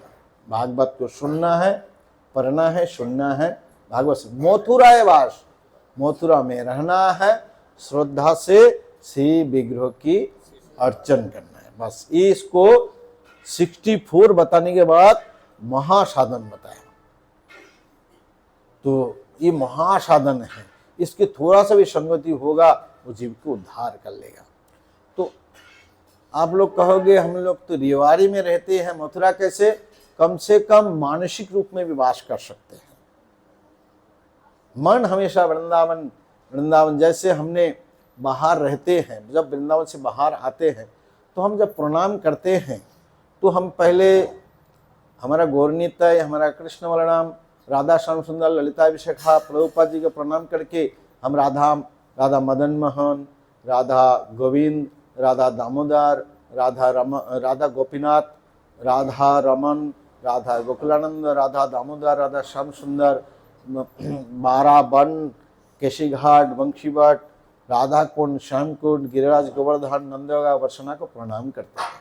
Speaker 1: भागवत को सुनना है, पढ़ना है, सुनना है। भागवत से मथुराए वास, मथुरा में रहना है, श्रद्धा से श्री विग्रह की अर्चन करना है। बस इसको 64 बताने के बाद महासाधन बताया। तो ये महासाधन है, इसके थोड़ा सा भी संगति होगा वो जीव को उद्धार कर लेगा। तो आप लोग कहोगे हम लोग तो रेवाड़ी में रहते हैं, मथुरा कैसे? कम से कम मानसिक रूप में भी वास कर सकते हैं। मन हमेशा वृंदावन, वृंदावन जैसे हमने बाहर रहते हैं, जब वृंदावन से बाहर आते हैं तो हम जब प्रणाम करते हैं तो हम पहले हमारा गौरनीतय, हमारा कृष्ण बलराम, राधा श्याम सुंदर, ललिता विशाखा, प्रभुपाद जी का प्रणाम करके हम राधा मदन मोहन, राधा गोविंद, राधा दामोदर, राधा गोपीनाथ, राधा रमन, राधा गोकुलानंद, राधा दामोदर, राधा श्याम सुंदर, बारा बन, केशी घाट, बंशी भट्ट, राधा कुंड, श्याम कुंड, गिरिराज गोवर्धन, नंदगा वर्षना को प्रणाम करते हैं।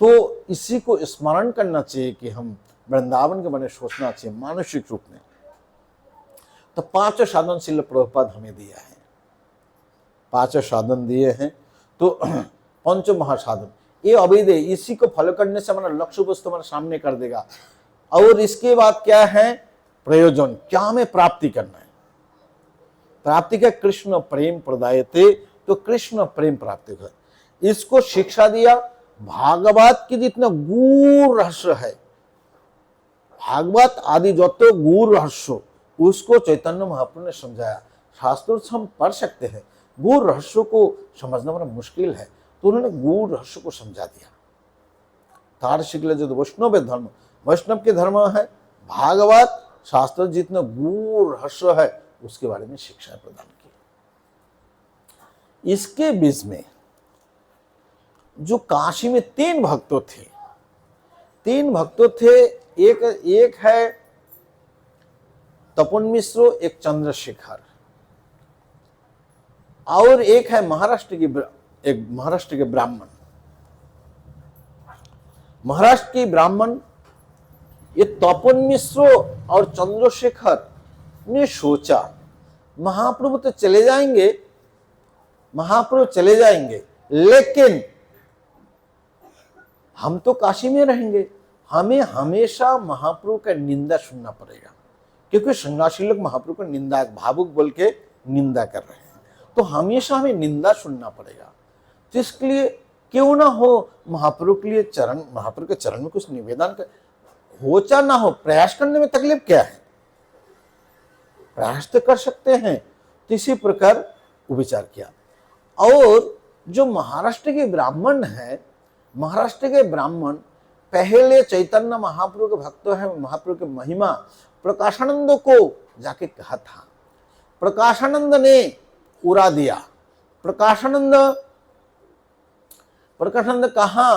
Speaker 1: तो इसी को स्मरण करना चाहिए कि हम वृंदावन के बारे में सोचना चाहिए मानसिक रूप में। तो 5 साधन श्रील प्रभुपाद हमें दिया है, 5 साधन दिए हैं। तो पंच महासाधन ये अवैध है, इसी को फॉलो करने से हमारा लक्ष्य वस्तु हमारे सामने कर देगा। और इसके बाद क्या है प्रयोजन, क्या हमें प्राप्ति करना है? प्राप्ति का कृष्ण प्रेम प्रदायते, तो कृष्ण प्रेम प्राप्ति कर, इसको शिक्षा दिया। भागवत की जितना गूढ़ रहस्य है, भागवत आदि जो तो गूढ़ रहस्य, उसको चैतन्य महाप्रभु ने समझाया। शास्त्रों से हम पढ़ सकते हैं, गूढ़ रहस्य को समझना बड़ा मुश्किल है, तो उन्होंने गूढ़ रहस्य को समझा दिया। तार शिकले जो वैष्णव धर्म, वैष्णव के धर्म है भागवत, शास्त्र जितना गूढ़ रहस्य है उसके बारे में शिक्षा प्रदान की। इसके बीच में जो काशी में 3 भक्तों थे, 3 भक्तों थे, एक है तपन मिश्र, एक चंद्रशेखर, और एक है महाराष्ट्र के ब्राह्मण। महाराष्ट्र के ब्राह्मण ये तपन मिश्र और चंद्रशेखर ने सोचा महाप्रभु तो चले जाएंगे, महाप्रभु चले जाएंगे, लेकिन हम तो काशी में रहेंगे, हमें हमेशा महाप्रभु का निंदा सुनना पड़ेगा, क्योंकि सन्यासी लोग महाप्रभु को निंदा, भावुक बोल के निंदा कर रहे हैं, तो हमेशा हमें निंदा सुनना पड़ेगा। तो इसके लिए क्यों ना हो महाप्रभु के लिए महाप्रभु के चरण में कुछ निवेदन कर, हो चाहे ना हो, प्रयास करने में तकलीफ क्या है, प्रयास तो कर सकते हैं। तो इसी प्रकार विचार किया। और जो महाराष्ट्र के ब्राह्मण है, महाराष्ट्र के ब्राह्मण पहले चैतन्य महाप्रभु के भक्त हैं, महाप्रभु की महिमा प्रकाशानंद को जाके कहा था, प्रकाशानंद ने उड़ा दिया। प्रकाशानंद कहा,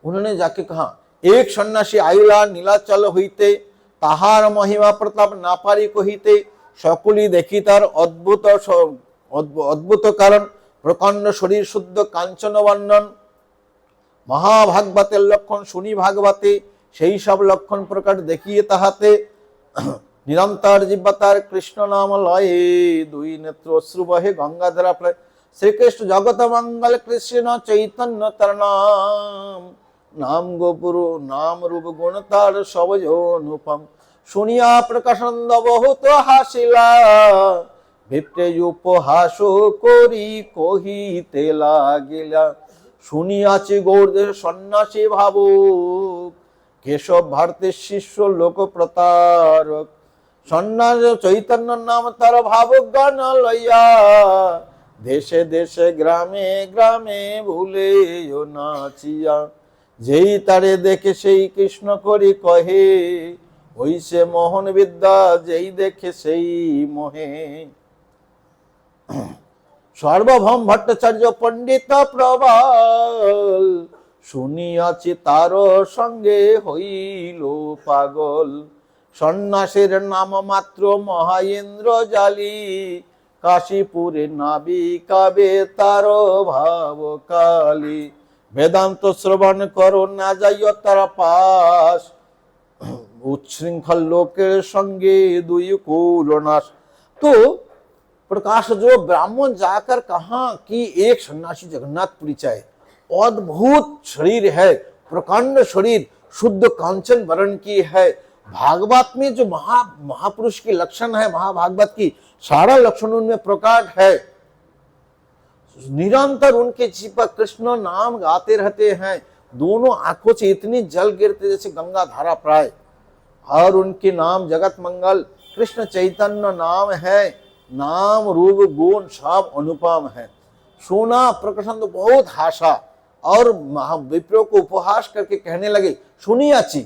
Speaker 1: उन्होंने जाके कहा, एक सन्यासी आयुला नीलाचल हईते, ताहार महिमा प्रताप नापारी कहिते, सकली देखी तार अद्भुत कारण, प्रकांड शरीर शुद्ध कांचन वर्णन, महाभागवतेर लक्षण शुनी भागवते, सेई सब लक्षण प्रकट देखिए ताहाते, निरंतर जिब्बातार कृष्ण नाम लये, दुई नेत्र अश्रु बहे गंगाधरा प्लय, श्री कृष्ण जगत मंगल कृष्ण चैतन्य तरनाम, नाम गोपुरु नाम रूप गुण तार सब अनुपम, শুনিয়া প্রকাশানন্দ বহুত হাসিলা, ভিপ্তে উপহাস করি কহিতে লাগিলা, শুনিয়াছি গৌরদেশ সন্ন্যাসী ভাবুক, কেশব ভারতের শিষ্য লোক প্রতারক, সন্ন্যাস চৈতন্য নাম তার ভাবুক গান লইয়া, দেশে দেশে গ্রামে গ্রামে ভুলে নাচিয়া, যেই তারে দেখে সেই কৃষ্ণ করি কহে, ওইসে মোহন বিদ্যা যেই দেখে সেই মোহে। সার্বভৌম ভট্টাচার্য পণ্ডিত প্রবল, শুনিয়াছি তার সঙ্গে হইল পাগল। সন্ন্যাসের নাম মাত্র মহেন্দ্র জালি, কাশীপুরে নাবিকাবে তার ভাব কালী। বেদান্ত শ্রবণ করো না যাইও তার পাশ, उच्छृंखल लोकेर संगे दुई कुल नाश। तो प्रकाश जो ब्राह्मण जाकर कहा कि एक सन्यासी जगन्नाथपुरी चाहे, अद्भुत शरीर है, प्रकांड शरीर, शुद्ध कांचन वर्ण की है। भागवत में जो महापुरुष की लक्षण है, महाभागवत की सारा लक्षण उनमें प्रकट है। निरंतर उनके जी पर कृष्ण नाम गाते रहते हैं, दोनों आंखों से इतनी जल गिरते जैसे गंगा धारा प्राय। और उनके नाम जगत मंगल कृष्ण चैतन्य नाम है, नाम रूप गुण सब अनुपम है। सोना प्रकृष्ण तो बहुत हासा और विप्रो को उपहास करके कहने लगे, सुनियाची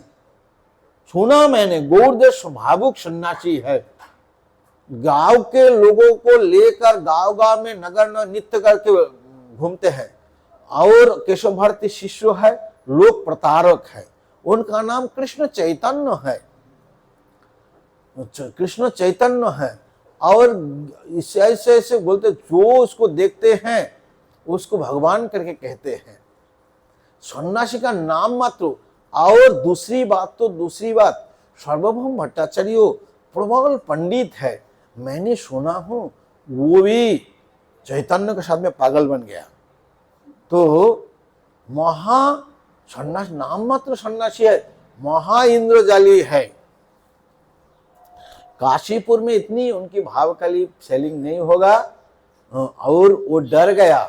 Speaker 1: सुना मैंने गौरदेव स्वभावुक सन्यासी है, गांव के लोगों को लेकर गांव गांव में नगर नित्य करके घूमते हैं। और केशव भारती शिष्य है, लोक प्रतारक है, उनका नाम कृष्ण चैतन्य है, कृष्ण चैतन्य है। और ऐसे ऐसे बोलते, जो उसको देखते हैं उसको भगवान करके कहते हैं। सन्यासी का नाम मात्र। और दूसरी बात सार्वभौम भट्टाचार्य प्रबल पंडित है, मैंने सुना हूं वो भी चैतन्य के साथ में पागल बन गया। तो महा सन्यासी, नाम मात्र सन्यासी है, महा इंद्रजाली है। काशीपुर में इतनी उनकी भावकाली सेलिंग नहीं होगा। और वो डर गया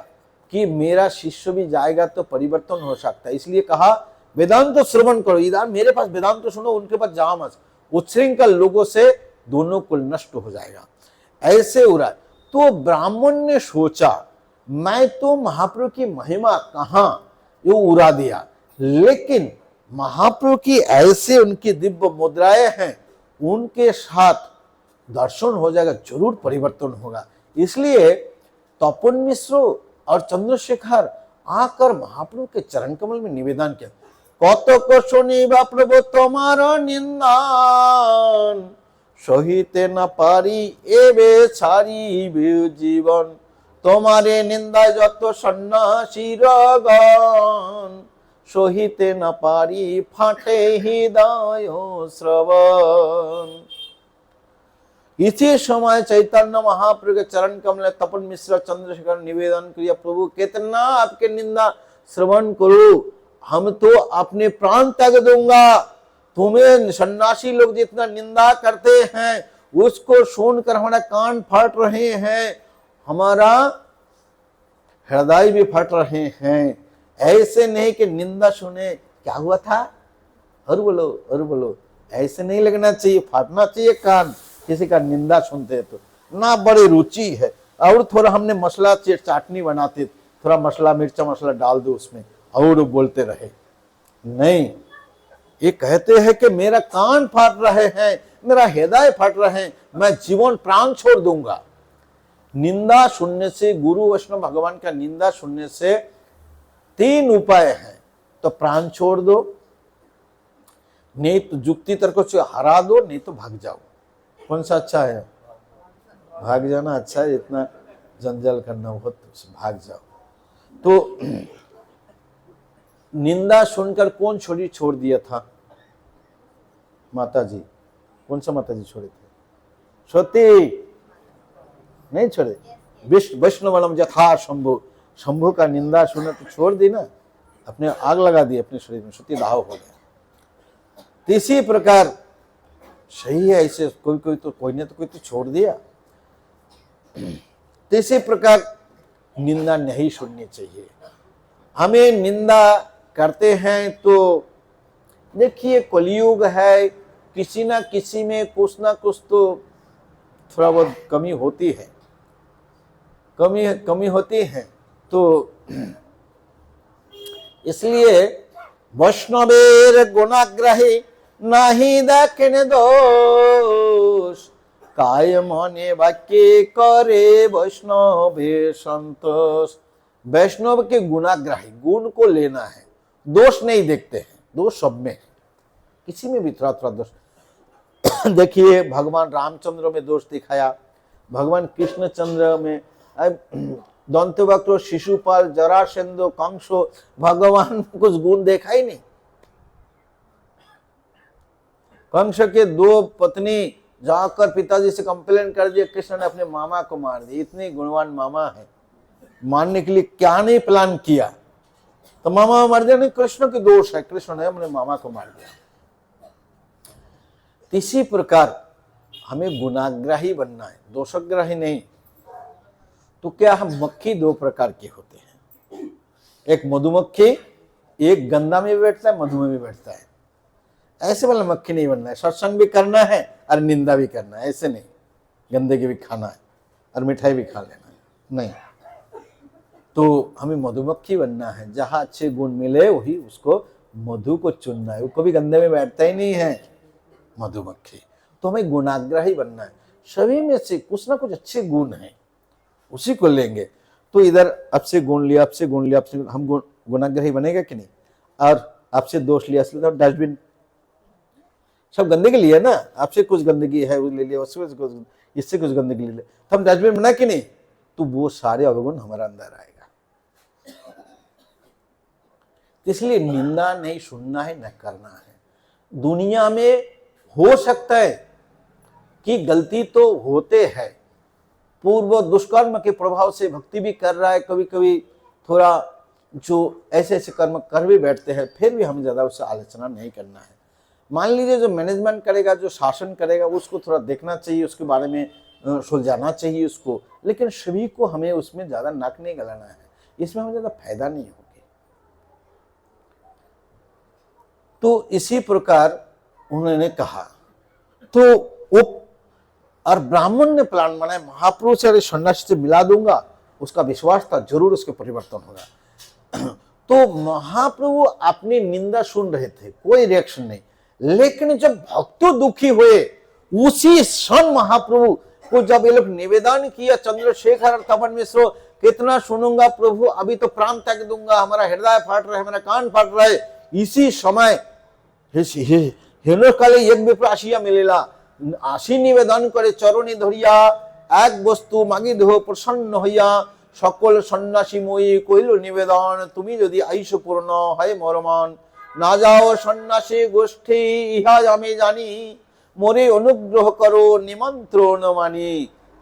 Speaker 1: कि मेरा शिष्य भी जाएगा तो परिवर्तन हो सकता है, इसलिए कहा वेदांत तो श्रवण करो, इधर मेरे पास वेदांत तो सुनो, उनके पास जाओ मत, उच्छृंखल लोगों से दोनों कुल नष्ट हो जाएगा। ऐसे उड़ा। तो ब्राह्मण ने सोचा मैं तो महाप्रभु की महिमा कहां, ये उड़ा दिया। लेकिन महाप्रभु की ऐसे उनकी दिव्य मुद्राएं हैं, उनके साथ दर्शन हो जाएगा, जरूर परिवर्तन होगा। इसलिए तपन मिश्र और चंद्रशेखर आकर महाप्रभु के चरण कमल में निवेदन किया, कतक शुनिबा प्रभु तुम्हार निंदान, सहिते न पारी एबे छाड़िबे जीवन, तुम्हारे निंदा जत सन्यासीर गण, सहिते न पारी फाटे हृदय श्रवण। इसी समय चैतन्य महाप्रभु के चरण कमल तपन मिश्र चंद्रशेखर निवेदन किया, प्रभु कितना आपके निंदा श्रवण करो, हम तो अपने प्राण त्याग दूंगा। तुम्हें सन्यासी लोग जितना निंदा करते हैं उसको सुनकर हमारा कान फट रहे हैं, हमारा हृदय भी फट रहे हैं। ऐसे नहीं कि निंदा सुने क्या हुआ था, और बोलो, ऐसे नहीं लगना चाहिए, फटना चाहिए कान किसी का निंदा सुनते तो ना। बड़ी रुचि है। और थोड़ा हमने मसला चाटनी बनाते, थोड़ा मसला मिर्चा मसला डाल दो उसमें और बोलते रहे, नहीं। ये कहते हैं कि मेरा कान फट रहे हैं, मेरा हृदय फट रहे हैं, मैं जीवन प्राण छोड़ दूंगा। निंदा सुनने से, गुरु वैष्णव भगवान का निंदा सुनने से 3 उपाय हैं। तो प्राण छोड़ दो, नहीं तो जुक्ति तर्क से हरा दो, नहीं तो भाग जाओ। कौन सा अच्छा है? भाग जाना अच्छा है, इतना जंजाल करना हो तो भाग जाओ। तो निंदा सुनकर कौन छोड़ दिया था? माता जी। कौन सा माता जी छोड़े थे? सती नहीं छोड़े। वैष्णवनम यथा शंभु, शंभु का निंदा सुना तो छोड़ दी ना, अपने आग लगा दी अपने शरीर में, सती दाह हो गया। इसी प्रकार सही है, ऐसे कोई ने तो कोई तो छोड़ दिया। इसी प्रकार निंदा नहीं सुननी चाहिए। हमें निंदा करते हैं तो देखिए कलयुग है, किसी ना किसी में कुछ ना कुछ तो थोड़ा बहुत कमी होती है, कमी होती है। तो इसलिए वैष्णवेर गुणाग्रही नहीं देखें दोष, काय मने वाक्य करे वैष्णवे संतोष। वैष्णव के गुणाग्राही, गुण को लेना है, दोष नहीं देखते हैं, दोष सब में, किसी में भी थोड़ा थोड़ा दोष। देखिए भगवान रामचंद्र में दोष दिखाया, भगवान कृष्णचंद्र में, दंतवक्र, शिशुपाल, जरासंध, कंसो, भगवान में कुछ गुण देखा ही नहीं। कंस के 2 पत्नी जाकर पिताजी से कंप्लेन कर दिया, कृष्ण ने अपने मामा को मार दिया। इतने गुणवान मामा है, मारने के लिए क्या नहीं प्लान किया, तो मामा मर गया। नहीं, कृष्ण के दोष है, कृष्ण ने अपने मामा को मार दिया। इसी प्रकार हमें गुणाग्राही बनना है, दोषग्राही नहीं। तो क्या हम, मक्खी 2 प्रकार के होते हैं, एक मधुमक्खी, एक गंदा में भी बैठता है, मधु में भी बैठता है। ऐसे वाला मक्खी नहीं बनना है, सत्संग भी करना है और निंदा भी करना है, ऐसे नहीं, गंदे के भी खाना है और मिठाई भी खा लेना है, नहीं। तो हमें मधुमक्खी बनना है, जहां अच्छे गुण मिले वही उसको मधु को चुनना है। वो कभी गंदे में बैठता ही नहीं है मधुमक्खी। तो हमें गुणाग्राही बनना है, सभी में से कुछ ना कुछ अच्छे गुण हैं, उसी को लेंगे। तो इधर आपसे गुण लिया, आपसे गुण लिया, आपसे, हम गुणाग्राही बनेगा कि नहीं। और आपसे दोष लिया, इसलिए डस्टबिन सब गंदे के लिए ना, आपसे कुछ गंदगी है वो ले लिया, इससे कुछ गंदगी ले लिया, तो हम डस्टबिन बना कि नहीं। तो वो सारे अवगुण हमारा अंदर आएगा। इसलिए निंदा नहीं सुनना है, न करना है। दुनिया में हो सकता है कि गलती तो होते हैं, पूर्व दुष्कर्म के प्रभाव से भक्ति भी कर रहा है, कभी कभी थोड़ा जो ऐसे ऐसे कर्म कर भी बैठते हैं, फिर भी हमें ज्यादा उससे आलोचना नहीं करना है। मान लीजिए जो मैनेजमेंट करेगा, जो शासन करेगा, उसको थोड़ा देखना चाहिए, उसके बारे में सुलझाना चाहिए उसको, लेकिन सभी को हमें उसमें ज्यादा नाक नहीं गलाना है, इसमें हमें ज्यादा फायदा नहीं होगी। तो इसी प्रकार उन्होंने कहा। तो वो और ब्राह्मण ने प्लान बनाया, महाप्रभु से अरे सन्यासी से मिला दूंगा, उसका विश्वास था जरूर उसके परिवर्तन होगा। तो महाप्रभु अपनी निंदा सुन रहे थे, कोई रिएक्शन नहीं, लेकिन जब भक्त दुखी हुए उसी क्षण महाप्रभु को जब ये लोग निवेदन किया, चंद्रशेखर और तपन मिश्र, कितना सुनूंगा प्रभु, अभी तो प्राण त्याग दूंगा, हमारा हृदय फाट रहा है, हमारा कान फाट रहा है। इसी समय काले एक विप्र आसिया मिलेला, आशी निवेदन करे चरणी धरिया, एक वस्तु मागी देह प्रसन्न हইয়া, সকল সন্ন্যাসী মই কইল নিবেদন, তুমি যদি আইস পূর্ণ হয় মরমান, না যাও সন্ন্যাসী গোষ্ঠী ইহা আমি জানি, মোরে অনুগ্রহ করো নিমন্ত্রণ মানি।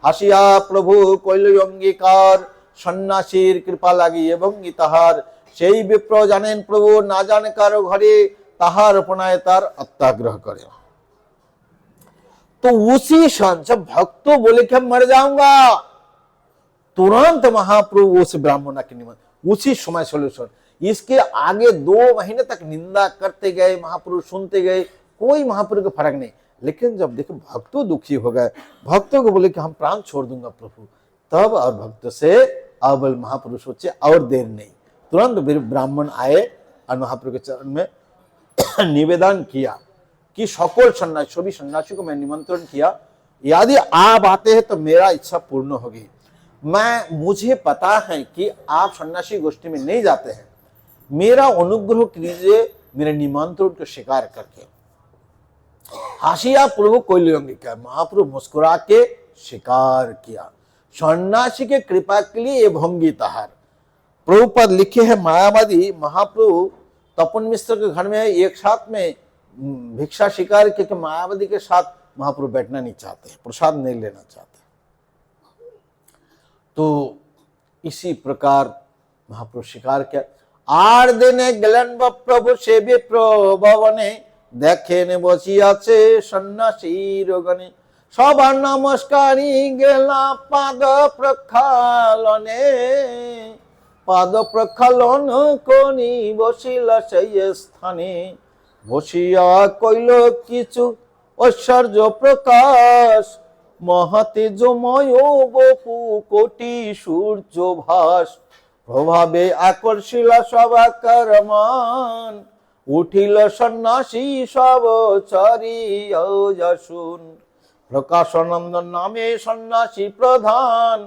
Speaker 1: হাসিয়া প্রভু কইল অঙ্গীকার, সন্ন্যাসীর কৃপা লাগিয়ে ভঙ্গি তাহার, সেই বিপ্র জানেন প্রভু না জান কারো ঘরে, তাহার अपनाए तार अत्याग्रह करे। तो उसी क्षण जब भक्तों बोले कि हम मर जाऊंगा, तुरंत महाप्रभु उस ब्राह्मण के निमंत्रण, उसी समय सोल्यूशन। इसके आगे 2 महीने तक निंदा करते गए, महाप्रभु सुनते गए, कोई महाप्रभु को फर्क नहीं। लेकिन जब देखो भक्तों दुखी हो गए, भक्तों को बोले कि हम प्राण छोड़ दूंगा प्रभु, तब और भक्त से अब महाप्रभु सोचे और देर नहीं, तुरंत ब्राह्मण आए और महाप्रभु के चरण में निवेदन किया कि सकल सन्यासी, सभी सन्यासी को मैं निमंत्रण किया, यदि आप आते हैं तो मेरा इच्छा पूर्ण होगी। मुझे पता है कि आप सन्यासी गोष्ठी में नहीं जाते हैं, मेरा अनुग्रह कीजिए मेरे निमंत्रण को स्वीकार करके। हाशिया प्रभु कोई अंगीकार, महाप्रभु मुस्कुरा के स्वीकार किया। सन्यासी के कृपा के लिए ये भंगी तहार। प्रभुपद लिखे हैं मायावादी महाप्रभु तपन मिश्र के घर में एक साथ में भिक्षा स्वीकार करके मायावती के साथ महाप्रभु बैठना नहीं चाहते, प्रसाद नहीं लेना चाहते। तो इसी प्रकार महाप्रभु स्वीकार किया। आर दिने गलन प्रभु से विप्रभवने, देखे ने बसियाছে সন্ন্যাসীর গণে, সবার নমস্কারী গেলা পাদ প্রক্ষালনে, পাদ প্রক্ষালন করি বসিল সেই স্থানে, বসিয়া কইল কিছু ঐশ্বর্য প্রকাশ, মহাতেজময় বপু কোটি সূর্য ভাস, প্রভাবে আকর্ষিল সবাকার মান, উঠিল সন্ন্যাসী সব চরিয়া যশুন, প্রকাশানন্দ নামে সন্ন্যাসী প্রধান,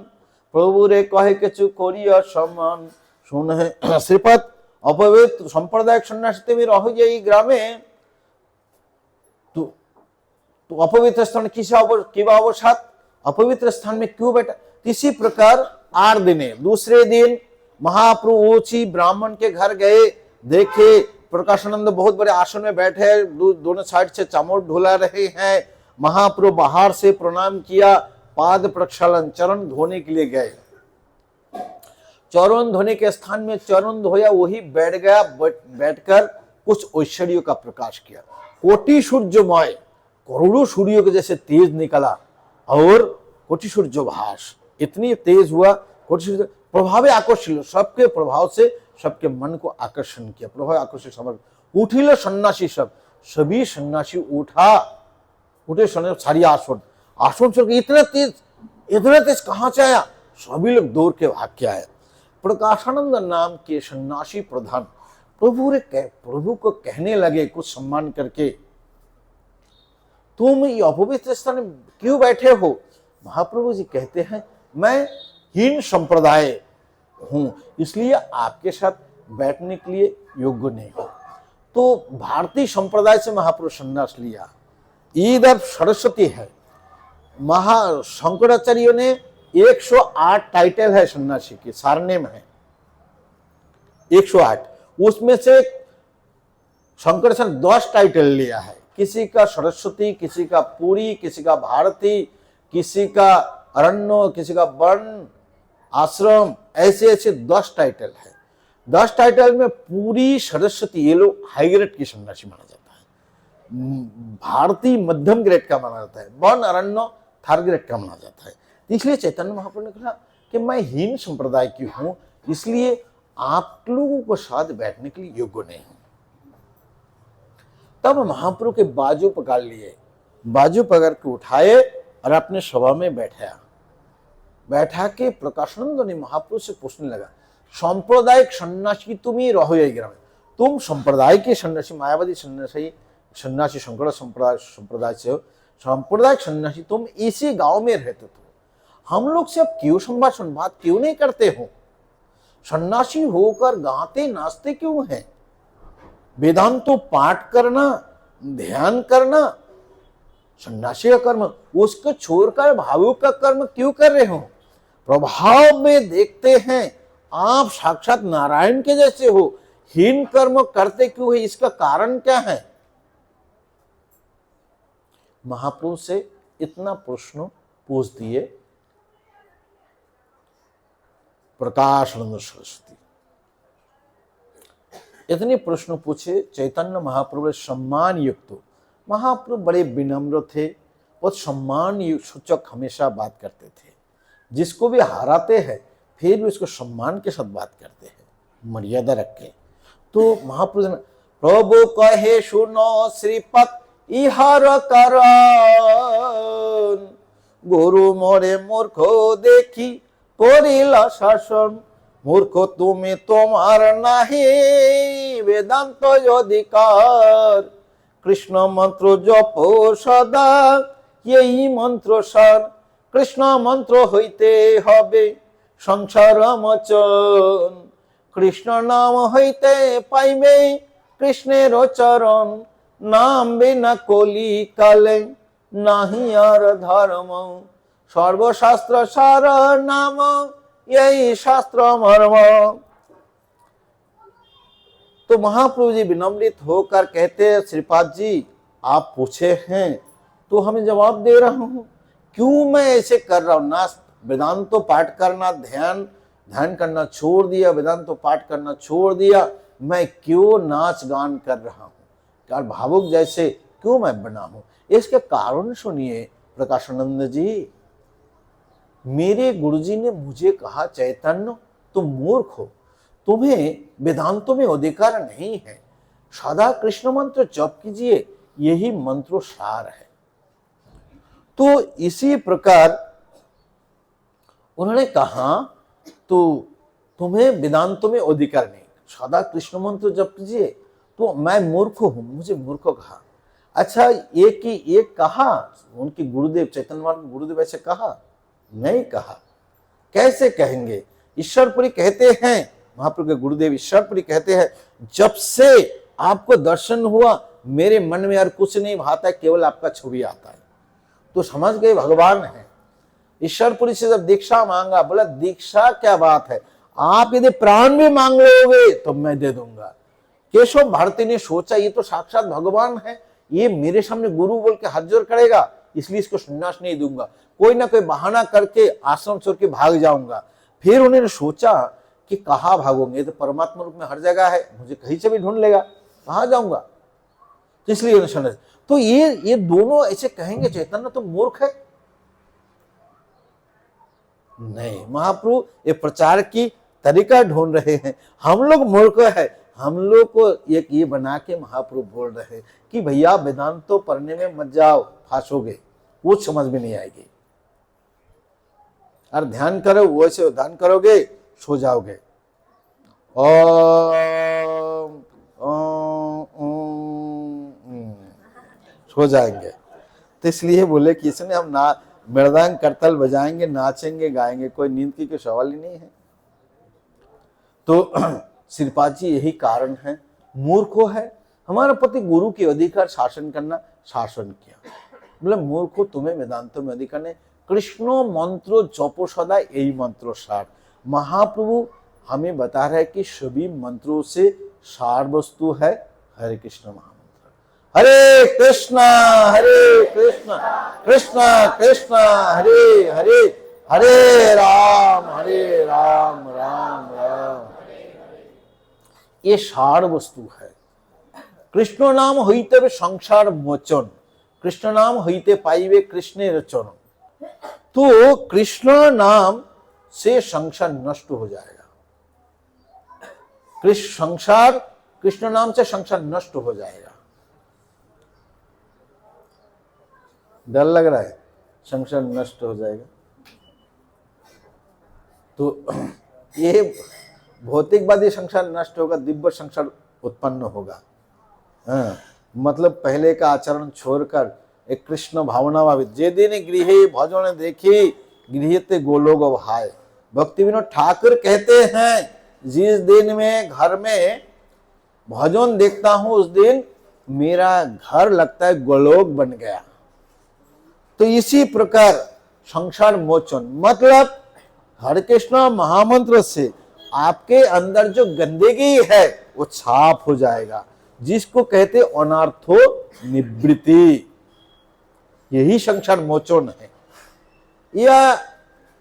Speaker 1: প্রভুরে কহে কিছু করিয়া সম্মান। শুনে শ্রীপদ अपवित्र सांप्रदायिक सन्यासी তুমি रहो यही ग्रामे तो अपवित्र स्थान किवा अवसाद, अपवित्र स्थान में क्यों बैठा। इसी प्रकार 8 दिने दूसरे दिन महाप्रभु ऊंची ब्राह्मण के घर गए, देखे प्रकाशानंद बहुत बड़े आसन में बैठे, दोनों साइड से चामोट ढुला रहे हैं। महाप्रभु बाहर से प्रणाम किया, पाद प्रक्षालन चरण धोने के लिए गए। चरण धोने के स्थान में चरण धोया, वही बैठ गया, बैठकर कुछ ऐश्वर्यों का प्रकाश किया। कोटि सूर्यमय, करोड़ों सूर्यों के जैसे तेज निकला और कोटि सूर्य भाष इतनी तेज हुआ, कोटि सूर्य प्रभाव आकर्षित, सबके प्रभाव से सबके मन को आकर्षण किया, प्रभाव आकर्षित समझ उठिल सन्यासी सभी सन्यासी उठे सारी आश्रम छोड़ के इतना तेज कहां से आया, सभी लोग दौड़ के भाग के आए। प्रकाशानंद नाम के सन्यासी प्रधान प्रभु को कहने लगे कुछ सम्मान करके, तुम ये अपवित्र स्थान में क्यों बैठे हो। महाप्रभु जी कहते हैं मैं हीन संप्रदाय हूं, इसलिए आपके साथ बैठने के लिए योग्य नहीं हो। तो भारतीय संप्रदाय से महाप्रभु संन्यास लिया। इधर सरस्वती है, शंकराचार्य ने 108 टाइटल है सन्यासी के, सारनेम है 108, उसमें से शंकराचार्य 10 टाइटल लिया है। किसी का सरस्वती, किसी का पुरी, किसी का भारती, किसी का अरण्य, किसी का वर्ण आश्रम, ऐसे 10 टाइटल है। 10 टाइटल में पूरी सरस्वती, ये लोग हाई ग्रेड की सन्यासी माना जाता है, भारतीय मध्यम ग्रेड का माना जाता है, वर्ण अरण्य थर्ड ग्रेड का माना जाता है। इसलिए चैतन्य महाप्रभु ने कहा कि मैं हीन संप्रदाय की हूं, इसलिए आप लोगों को साथ बैठने के लिए योग्य नहीं हूं। तब महाप्रभु के बाजू पकड़ लिए, बाजू पकड़ के उठाए और अपने सभा में बैठा के प्रकाशानंद ने महाप्रभु से पूछने लगा, सांप्रदायिक सन्यासी तुम ही रहो यही ग्राम, तुम संप्रदाय के सन्यासी, मायावादी सन्यासी शंकर संप्रदाय से हो, सांप्रदायिक सन्यासी तुम इसी गांव में रहते थे, हम लोग से अब क्यों संवाद क्यों नहीं करते हो, सन्यासी होकर गाते नाचते क्यों हैं, वेदांत तो पाठ करना, ध्यान करना सन्यासी का कर्म, उसको छोड़कर भावुक का कर्म क्यों कर रहे हो। प्रभाव में देखते हैं आप साक्षात नारायण के जैसे हो, हीन कर्म करते क्यों है, इसका कारण क्या है। महाप्रभु से इतना प्रश्न पूछ दिए प्रकाशानंद सरस्वती, इतने प्रश्न पूछे। चैतन्य महाप्रभु सम्मान युक्त, महाप्रभु बड़े विनम्र थे और सम्मान सूचक हमेशा बात करते थे, जिसको भी हराते हैं फिर भी उसको सम्मान के साथ बात करते हैं, मर्यादा रख के। तो महाप्रभु ने प्रभु कहे सुनो श्रीपत इहर करन, गुरु मोरे मूर्ख देखी पड़िला शासन, मूर्ख तुम्हें तुम्हार नहीं वेदांत अधिकार, कृष्ण मंत्र जपो सदा यही मंत्र सार, कृष्ण मंत्र হইতে হবে সংসার মোচন, कृष्ण नाम হইতে পাইবে কৃষ্ণের চরণ, नाम बिना কলি কালে নাহি আর ধর্ম, सर्वशास्त्र सार नाम यही शास्त्र मर्म। तो महाप्रभु जी विनम्रित होकर कहते हैं श्रीपाद जी आप पूछे हैं तो हमें जवाब दे रहा हूं, क्यों मैं ऐसे कर रहा हूं। ना वेदांत तो पाठ करना, ध्यान करना छोड़ दिया, वेदांत तो पाठ करना छोड़ दिया, मैं क्यों नाच गान कर रहा हूं, क्या भावुक जैसे क्यों मैं बना हूं। इसके कारण सुनिए प्रकाशानंद जी, मेरे गुरुजी ने मुझे कहा चैतन्य तुम मूर्ख हो, तुम्हें वेदांतों में अधिकार नहीं है, सदा कृष्ण मंत्र जप कीजिए, यही मंत्रो सार है। तो इसी प्रकार उन्होंने कहा तो तुम्हें वेदांतों में अधिकार नहीं, सदा कृष्ण मंत्र जप कीजिए, तो मैं मूर्ख हूं, मुझे मूर्ख कहा। अच्छा एक ही एक कहा, उनके गुरुदेव चैतन्य गुरुदेव ऐसे कहा नहीं कहा, कैसे कहेंगे। ईश्वरपुरी कहते हैं महाप्रभु के गुरुदेव ईश्वरपुरी कहते हैं, जब से आपको दर्शन हुआ मेरे मन में और कुछ नहीं भाता है, केवल आपका छवि आता है। तो समझ गए भगवान है। ईश्वरपुरी से जब दीक्षा मांगा, बोला दीक्षा क्या बात है, आप यदि प्राण भी मांग लोगे तो मैं दे दूंगा। केशव भारती ने सोचा ये तो साक्षात भगवान है, ये मेरे सामने गुरु बोल के हाथ जोड़ करेगा, इसलिए इसको संन्यास नहीं दूंगा, कोई ना कोई बहाना करके आश्रम छोड़ के भाग जाऊंगा। फिर उन्होंने सोचा कि कहाँ भागोगे, तो परमात्मा रूप में हर जगह है, मुझे कहीं से भी ढूंढ लेगा, कहाँ जाऊंगा। तो इसलिए उन्होंने संन्यास। तो ये दोनों ऐसे कहेंगे चैतन्य तो मूर्ख है? नहीं, महाप्रभु ये प्रचार की तरीका ढूंढ रहे हैं। हम लोग मूर्ख है, हम लोग को एक ये बना के महाप्रभु बोल रहे हैं कि भैया वेदांत तो पढ़ने में मत जाओ, फांसोगे, कुछ समझ में नहीं आएगी। और ध्यान करो, वैसे ध्यान करोगे सो जाओगे। ओम सो जाएंगे। तो इसलिए बोले कि इसने हम ना मृदंग करतल बजाएंगे, नाचेंगे, गाएंगे, कोई नींद की कोई सवाल ही नहीं है। तो श्रीपाद जी यही कारण है, मूर्खो है। हमारा पति गुरु के अधिकार शासन करना, शासन किया। बोले मूर्खो, तुम्हें वेदांतों में अधिकार नहीं, कृष्णो मंत्रो जपो सदा, यही मंत्रो सार। महाप्रभु हमें बता रहे हैं कि सभी मंत्रों से सार वस्तु है हरे कृष्ण महामंत्र। हरे कृष्णा कृष्ण कृष्ण हरे हरे, हरे राम राम राम। ये सार वस्तु है। कृष्ण नाम हईते संसार मोचन, कृष्ण नाम हईते पाइबे कृष्णेर चरण। तो कृष्ण नाम से संसार नष्ट हो जाएगा। कृष्ण नाम से संसार नष्ट हो जाएगा। डर लग रहा है, संसार नष्ट हो जाएगा। तो ये भौतिकवादी संसार नष्ट होगा, दिव्य संसार उत्पन्न होगा। मतलब पहले का आचरण छोड़कर एक कृष्ण भावना भावित, जे दिन गृह भजन देखी गृहते गोलोक भाई। भक्ति विनोद ठाकुर कहते हैं, जिस दिन में घर में भजन देखता हूं उस दिन मेरा घर लगता है गोलोक बन गया। तो इसी प्रकार संसार मोचन मतलब हरे कृष्ण महामंत्र से आपके अंदर जो गंदगी है वो साफ हो जाएगा, जिसको कहते अनार्थो निवृत्ति। यही संसार मोचन है। यह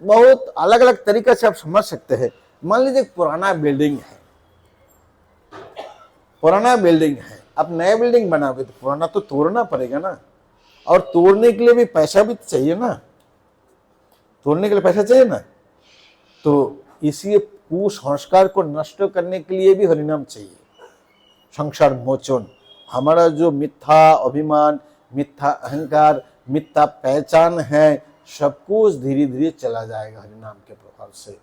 Speaker 1: बहुत अलग अलग तरीके से आप समझ सकते हैं। मान लीजिए पुराना बिल्डिंग है, आप नया बिल्डिंग बनाओगे तो पुराना तो तोड़ना पड़ेगा ना, और तोड़ने के लिए भी पैसा भी चाहिए ना, तोड़ने के लिए पैसा चाहिए ना। तो इसलिए कुसंस्कार को नष्ट करने के लिए भी हरिनाम चाहिए। संसार मोचन, हमारा जो मिथ्या अभिमान, मिथ्या अहंकार, मिथ्या पहचान है, सब कुछ धीरे धीरे चला जाएगा हरिनाम के प्रभाव से।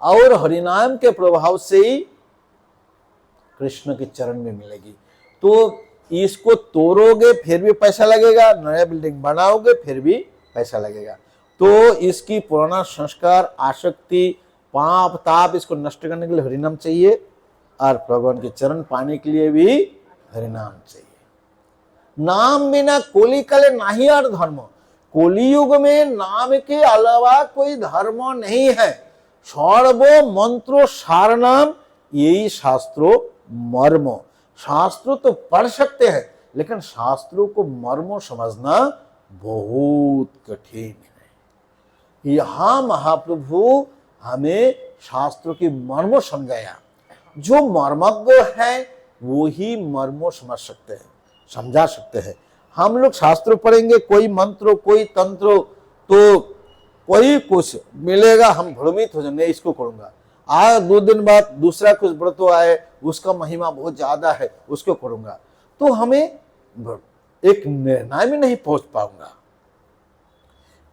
Speaker 1: और हरिनाम के प्रभाव से ही कृष्ण के चरण में मिलेगी। तो इसको तोड़ोगे फिर भी पैसा लगेगा, नया बिल्डिंग बनाओगे फिर भी पैसा लगेगा। तो इसकी पुराना संस्कार, आसक्ति, पाप, ताप, इसको नष्ट करने के लिए हरिनाम चाहिए, और भगवान के चरण पाने के लिए भी हरिनाम चाहिए। नाम बिना कोली कले नाही और धर्म। कोलियुग में नाम के अलावा कोई धर्म नहीं है। सर्वो मंत्रो सार नाम, यही शास्त्रों मर्म। शास्त्रों तो पढ़ सकते हैं, लेकिन शास्त्रों को मर्म समझना बहुत कठिन है। यहां महाप्रभु हमें शास्त्रों की मर्म समझाया। जो मर्मज्ञ है वो ही मर्म समझ सकते हैं, समझा सकते हैं। हम लोग शास्त्र पढ़ेंगे, कोई मंत्र कोई तंत्र, तो कोई कुछ मिलेगा, हम भ्रमित हो जाएंगे, इसको करूंगा। आज 2 दिन बाद दूसरा कुछ व्रत आए, उसका महिमा बहुत ज्यादा है, उसको करूंगा, तो हमें एक निर्णय में नहीं पहुंच पाऊंगा।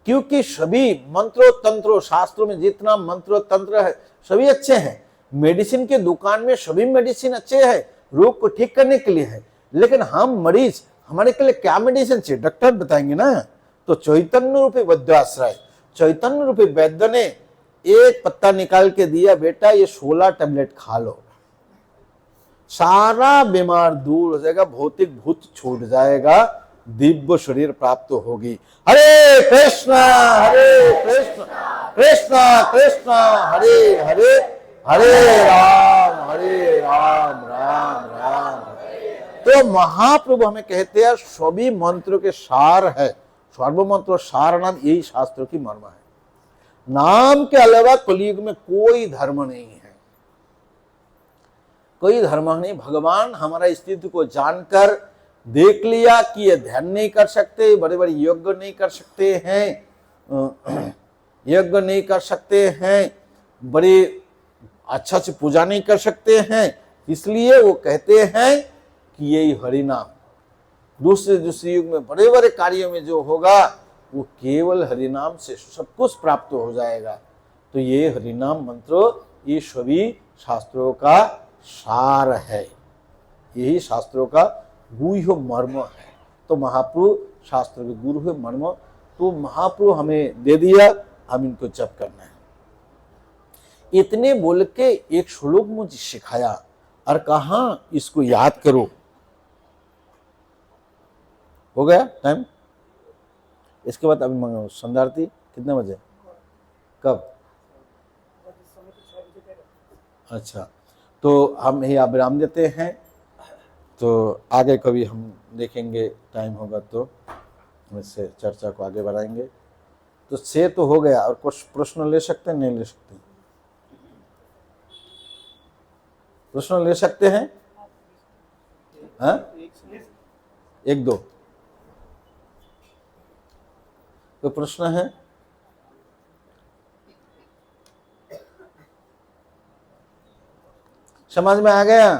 Speaker 1: क्योंकि सभी मंत्रों तंत्रों, शास्त्रों में जितना मंत्र तंत्र है सभी अच्छे हैं। मेडिसिन के दुकान में सभी मेडिसिन अच्छे हैं, रोग को ठीक करने के लिए है, लेकिन हम मरीज, हमारे के लिए क्या मेडिसिन चाहिए डॉक्टर बताएंगे ना। तो चैतन्य रूपी वैद्याश्रय, चैतन्य रूपी वैद्य ने एक पत्ता निकाल के दिया, बेटा ये 16 टैबलेट खा लो, सारा बीमार दूर हो जाएगा, भौतिक भूत छूट जाएगा, दिव्य शरीर प्राप्त होगी। हरे कृष्णा कृष्णा कृष्णा हरे हरे, हरे राम राम राम। तो महाप्रभु हमें कहते हैं सभी मंत्रों के सार है, सर्व मंत्र सार नाम, यही शास्त्रों की मर्म है। नाम के अलावा कलयुग में कोई धर्म नहीं है, कोई धर्म नहीं। भगवान हमारा स्थिति को जानकर देख लिया कि ये ध्यान नहीं कर सकते, बड़े बड़े यज्ञ नहीं कर सकते हैं, यज्ञ नहीं कर सकते हैं, बड़े अच्छा से पूजा नहीं कर सकते हैं, इसलिए वो कहते हैं कि यही हरिनाम। दूसरे युग में बड़े बड़े कार्यों में जो होगा वो केवल हरिनाम से सब कुछ प्राप्त हो जाएगा। तो ये हरिनाम मंत्र ये सभी शास्त्रों का सार है, यही शास्त्रों का गुह्य मर्म है। तो महाप्रभु शास्त्र के गुरु है मर्म, तो महाप्रभु हमें दे दिया, हम इनको जप करना है। इतने बोल के एक श्लोक मुझे सिखाया और कहा इसको याद करो। हो गया टाइम, इसके बाद अभी संध्यार्थी कितने बजे, कब? अच्छा, तो हम यही विराम देते हैं, तो आगे कभी हम देखेंगे, टाइम होगा तो इससे चर्चा को आगे बढ़ाएंगे। तो से तो हो गया, और कुछ प्रश्न ले सकते हैं, नहीं ले सकते? प्रश्न ले सकते हैं? हाँ, एक दो कोई प्रश्न है? समझ में आ गया?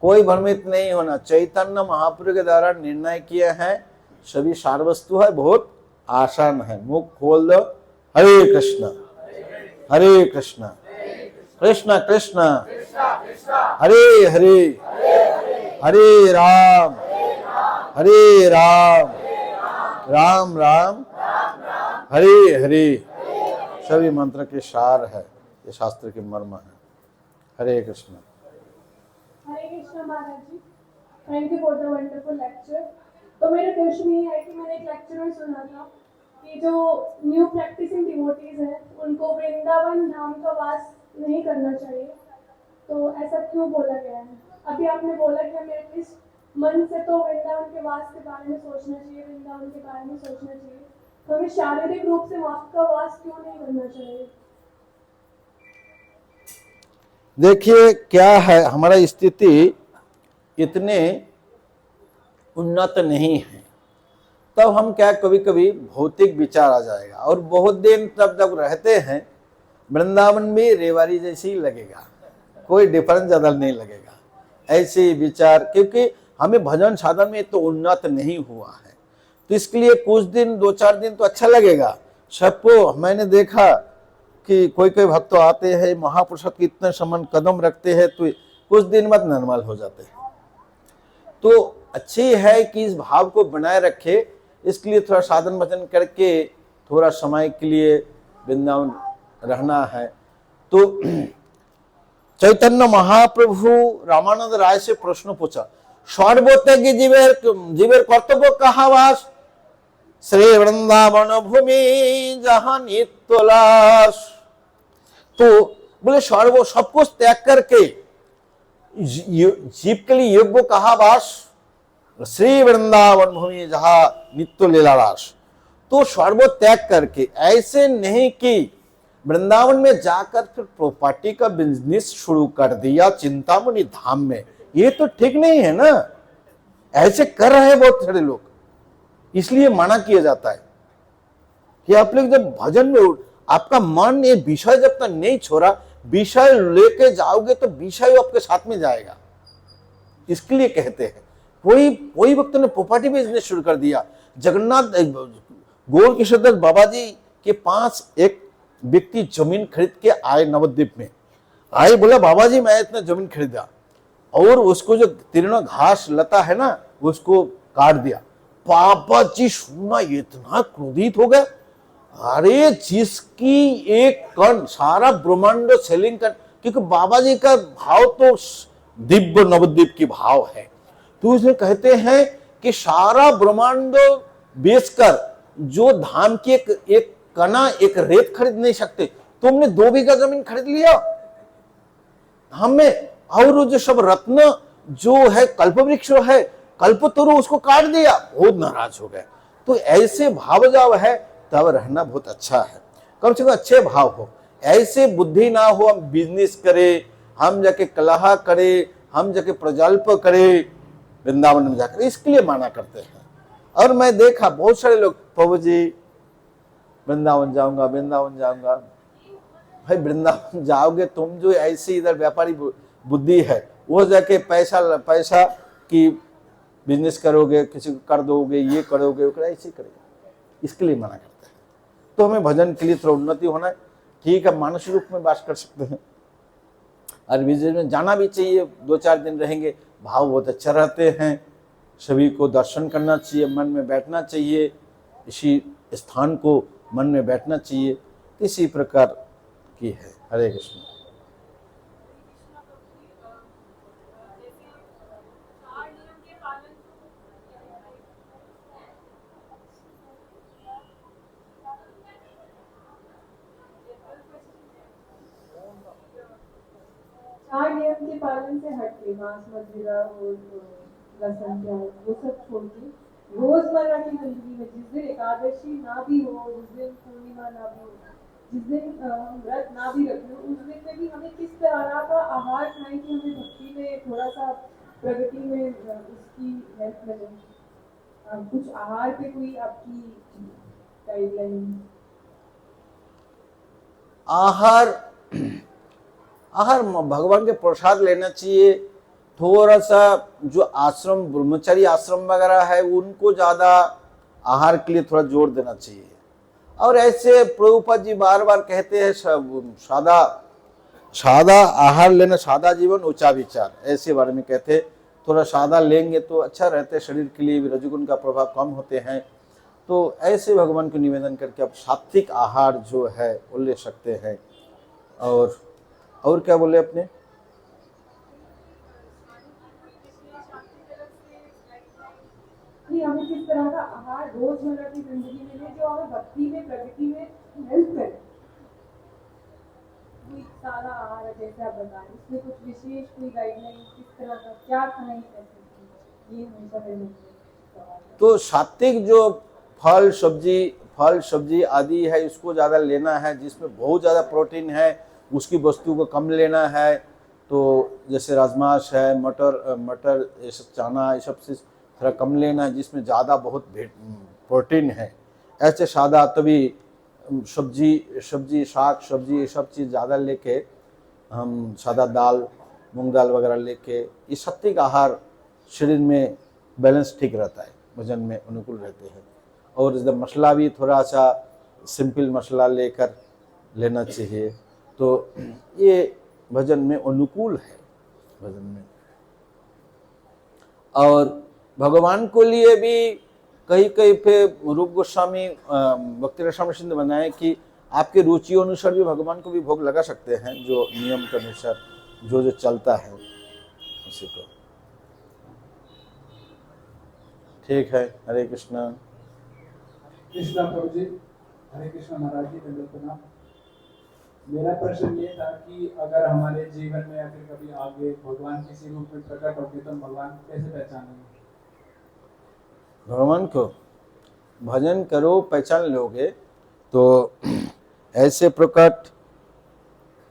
Speaker 1: कोई भ्रमित नहीं होना। चैतन्य महाप्रभु के द्वारा निर्णय किए हैं, सभी सार वस्तु है, बहुत आसान है। मुख खोल दो, हरे कृष्ण हरे कृष्ण कृष्ण कृष्ण हरे हरे, हरे राम राम राम हरे हरे। सभी मंत्र के सार है, ये शास्त्र के मर्म है। Hare Krishna.
Speaker 2: Hare Krishna Maharaj ji, thank you for the wonderful lecture. तो मेरा प्रश्न ये है कि मैंने एक लेक्चर में सुना था कि जो न्यू प्रैक्टिसिंग डिवोटीज हैं उनको वृंदावन धाम का वास नहीं करना चाहिए, तो ऐसा क्यों बोला गया है? अभी आपने बोला कि हमें एटलीस्ट मन से तो वृंदावन के वास के बारे में सोचना चाहिए, वृंदावन के बारे में सोचना चाहिए, तो हमें शारीरिक रूप से वहाँ का वास क्यों नहीं करना चाहिए?
Speaker 1: देखिए क्या है, हमारा स्थिति इतने उन्नत नहीं है, तब हम क्या कभी कभी भौतिक विचार आ जाएगा, और बहुत दिन तब जब रहते हैं वृंदावन भी रेवाड़ी जैसे ही लगेगा, कोई डिफरेंस ज़्यादा नहीं लगेगा, ऐसे विचार। क्योंकि हमें भजन साधन में तो उन्नत नहीं हुआ है, तो इसके लिए कुछ दिन 2-4 दिन तो अच्छा लगेगा सबको। मैंने देखा कि कोई कोई भक्त आते हैं, महापुरुष की इतने समान कदम रखते हैं, तो कुछ दिन बाद नॉर्मल हो जाते हैं। तो अच्छी है कि इस भाव को बनाए रखे, इसके लिए थोड़ा साधन भजन करके थोड़ा समय के लिए वृंदावन रहना है। तो चैतन्य महाप्रभु रामानंद राय से प्रश्न पूछा, सर्वत्यागी जीवेर कर्तव्य कहाँ वास? श्री वृंदावन भूमि जहां नित्य लास। तो बोले सर्व सब कुछ त्याग करके जीव के लिए योग्य कहाँ वास? श्री वृंदावन भूमि जहां नित्य लीलारास। तो सर्व त्याग करके, ऐसे नहीं कि वृंदावन में जाकर फिर प्रॉपर्टी का बिजनेस शुरू कर दिया चिंतामणि धाम में, ये तो ठीक नहीं है ना। ऐसे कर रहे हैं बहुत सारे लोग, इसलिए मना किया जाता है कि आप लोग जब भजन में आपका मन ये विषय जब तक नहीं छोड़ा, विषय लेके जाओगे तो विषय आपके साथ में जाएगा, इसके लिए कहते हैं। कोई वक्त ने प्रॉपर्टी बिजनेस शुरू कर दिया। जगन्नाथ गौर किशोरदास बाबा जी के पास एक व्यक्ति जमीन खरीद के आए, नवद्वीप में आए, बोला बाबा जी मैं इतना जमीन खरीदा, और उसको जो तीर्ण घास लता है ना उसको काट दिया। बाबा जी सुना इतना क्रोधित हो गए, अरे जिसकी एक कण सारा ब्रह्मांड सेलिंग कर, क्योंकि बाबा जी का भाव तो दिव्य नवद्वीप की भाव है। तो इसमें कहते हैं कि सारा ब्रह्मांड बेचकर जो धाम की एक कणा, एक रेत खरीद नहीं सकते, तुमने 2 बीघा जमीन खरीद लिया हमें, और जो सब रत्न जो है कल्प वृक्ष है, कल्पतरु, उसको काट दिया, बहुत नाराज हो गए। तो ऐसे भाव जब है तब रहना बहुत अच्छा है, कम से कम अच्छे भाव हो। ऐसे बुद्धि ना हो हम बिजनेस करें, हम जाके कलह करें, हम जाके प्रजल्प करें वृंदावन में जाकर, इसके लिए माना करते हैं। और मैं देखा बहुत सारे लोग, प्रभु जी वृंदावन जाऊंगा, वृंदावन जाऊंगा। भाई वृंदावन जाओगे तुम, जो ऐसी इधर व्यापारी बुद्धि है, वो जाके पैसा की बिजनेस करोगे, किसी को कर दोगे, ये करोगे, वो ऐसे करेगा, इसके लिए मना करते हैं। तो हमें भजन के लिए थोड़ा उन्नति होना है, ठीक है, मानसिक रूप में वास कर सकते हैं, और विजय में जाना भी चाहिए। 2-4 दिन रहेंगे, भाव बहुत अच्छा रहते हैं, सभी को दर्शन करना चाहिए, मन में बैठना चाहिए, इसी स्थान को मन में बैठना चाहिए, इसी प्रकार की है। हरे कृष्ण।
Speaker 2: चार नियम के पालन से हटके मांस मदिरा और लहसुन प्याज वो सब छोड़ के रोजमर्रा की जिंदगी में जिस दिन एकादशी ना भी हो, जिस दिन पूर्णिमा ना भी हो, जिस दिन हम व्रत ना भी रखें, उस दिन में भी हमें किस तरह का आहार खाएं कि हमें भक्ति में थोड़ा सा प्रगति में उसकी हेल्प मिले। कुछ आहार पे कोई आपकी गाइडलाइन?
Speaker 1: आहार भगवान के प्रसाद लेना चाहिए। थोड़ा सा जो आश्रम ब्रह्मचारी आश्रम वगैरह है उनको ज़्यादा आहार के लिए थोड़ा जोर देना चाहिए। और ऐसे प्रभुपाद जी बार बार कहते हैं सादा आहार लेना, सादा जीवन ऊंचा विचार, ऐसे बारे में कहते हैं। थोड़ा सादा लेंगे तो अच्छा रहते, शरीर के लिए भी रजोगुण का प्रभाव कम होते हैं। तो ऐसे भगवान को निवेदन करके आप सात्विक आहार जो है वो ले सकते हैं। और क्या बोले अपने?
Speaker 2: हमें किस तरह का आहार रोजमर्रा की जिंदगी में ले जो हमें भक्ति में प्रगति में हेल्प करे। कोई सादा आहार है जैसे आप बताएं, इसमें कुछ विशेष कोई गाइडलाइन किस तरह का क्या खाएं कैसे, ये हमेशा मेरे मन।
Speaker 1: तो सात्विक जो फल सब्जी आदि है इसको ज़्यादा लेना है, जिसमें बहुत ज़्यादा प्रोटीन है उसकी वस्तु को कम लेना है। तो जैसे राजमाश है, मटर ये सब, चना, ये सब चीज़ थोड़ा कम लेना है, जिसमें ज़्यादा बहुत प्रोटीन है। ऐसे सादा तभी सब्जी साग सब्जी ये सब चीज़ ज़्यादा लेके, हम सादा दाल मूंग दाल वगैरह लेके, ये सात्विक आहार शरीर में बैलेंस ठीक रहता है, वजन में अनुकूल रहते हैं। और एकदम मसाला भी थोड़ा सा सिंपल मसाला लेकर लेना चाहिए, तो ये भजन में अनुकूल है, भजन में। और भगवान को लिए भी कहीं पे रूप गोस्वामी भक्ति रसामृत सिंधु बनाए कि आपके रुचि अनुसार भी भगवान को भी भोग लगा सकते हैं, जो नियम के अनुसार जो चलता है उसी को। ठीक है, हरे कृष्णा।
Speaker 3: कृष्णा प्रभु जी, हरे कृष्णा महाराज जी, प्रणाम। मेरा प्रश्न ये था कि अगर हमारे जीवन में या फिर कभी आगे भगवान किसी रूप में प्रकट होते तो भगवान कैसे पहचानेंगे?
Speaker 1: भगवान को भजन करो पहचान लोगे, तो ऐसे प्रकट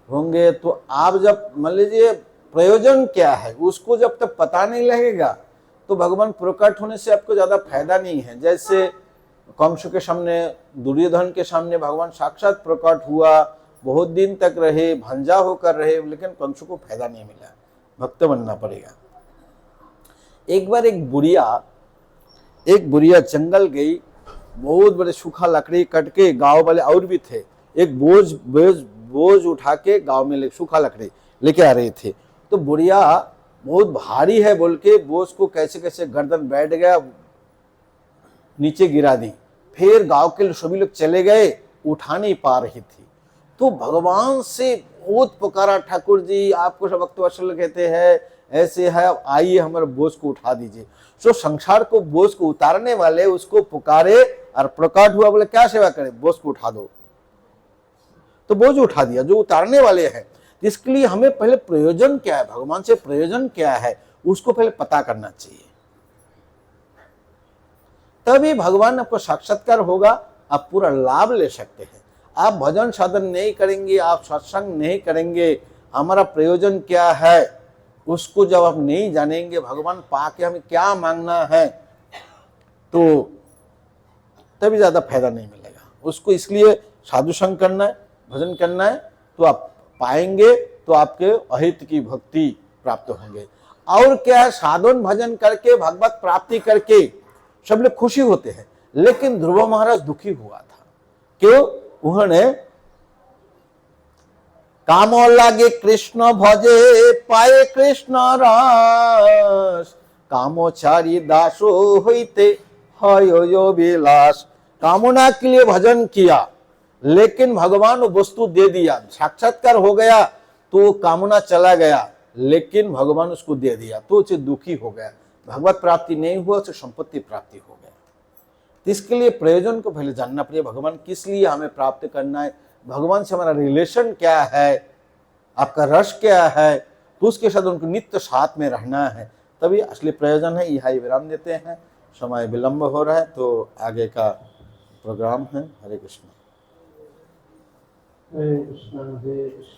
Speaker 1: होंगे। तो आप जब मान लीजिए प्रयोजन क्या है उसको जब तक पता नहीं लगेगा तो भगवान प्रकट होने से आपको ज़्यादा फायदा नहीं है। जैसे कंस के सामने, दुर्योधन के सामने भगवान साक्षात प्रकट हुआ, बहुत दिन तक रहे, भंजा होकर रहे, लेकिन कंस को फायदा नहीं मिला, भक्त बनना पड़ेगा। एक बार एक बुढ़िया जंगल गई, बहुत बड़े सूखा लकड़ी कट के, गांव वाले और भी थे, एक बोझ उठा के गांव में सूखा लकड़ी लेके आ रहे थे। तो बुढ़िया बहुत भारी है बोल के बोझ को कैसे कैसे गर्दन बैठ गया, नीचे गिरा दी। फिर गांव के सभी लोग चले गए, उठा नहीं पा रही थी। तो भगवान से बहुत पुकारा, ठाकुर जी आपको सब भक्तवत्सल कहते हैं, ऐसे है, अब आइए हमारे बोझ को उठा दीजिए। जो संसार को बोझ को उतारने वाले उसको पुकारे और प्रकट हुआ, बोले क्या सेवा करें, बोझ को उठा दो। तो बोझ उठा दिया जो उतारने वाले हैं। इसके लिए हमें पहले प्रयोजन क्या है, भगवान से प्रयोजन क्या है, उसको पहले पता करना चाहिए, तभी भगवान आपको साक्षात्कार होगा, आप पूरा लाभ ले सकते हैं। आप भजन साधन नहीं करेंगे, आप सत्संग नहीं करेंगे, हमारा प्रयोजन क्या है उसको जब आप नहीं जानेंगे, भगवान पाके हमें क्या मांगना है, तो तभी ज्यादा फायदा नहीं मिलेगा उसको। इसलिए साधु संग करना है, भजन करना है, तो आप पाएंगे, तो आपके अहित की भक्ति प्राप्त होंगे। और क्या है, साधन भजन करके भगवत प्राप्ति करके सब लोग खुशी होते हैं, लेकिन ध्रुव महाराज दुखी हुआ था। क्यों? उन्होंने काम लागे कृष्ण भजे पाए कृष्ण रस, कामोचारी दासो होते हयो विलास। कामना के लिए भजन किया, लेकिन भगवान वो वस्तु दे दिया, साक्षात्कार हो गया तो कामना चला गया, लेकिन भगवान उसको दे दिया, तो उसे दुखी हो गया, भगवत प्राप्ति नहीं हुआ, उसे संपत्ति प्राप्ति हो गया। तो इसके लिए प्रयोजन को पहले जानना पड़ेगा, भगवान किस लिए हमें प्राप्त करना है, भगवान से हमारा रिलेशन क्या है, आपका रस क्या है, तो उसके साथ उनको नित्य साथ में रहना है, तभी असली प्रयोजन है। यहाँ विराम देते हैं, समय विलंब हो रहा है, तो आगे का प्रोग्राम है। हरे कृष्ण।
Speaker 3: हरे कृष्ण हरे कृष्ण।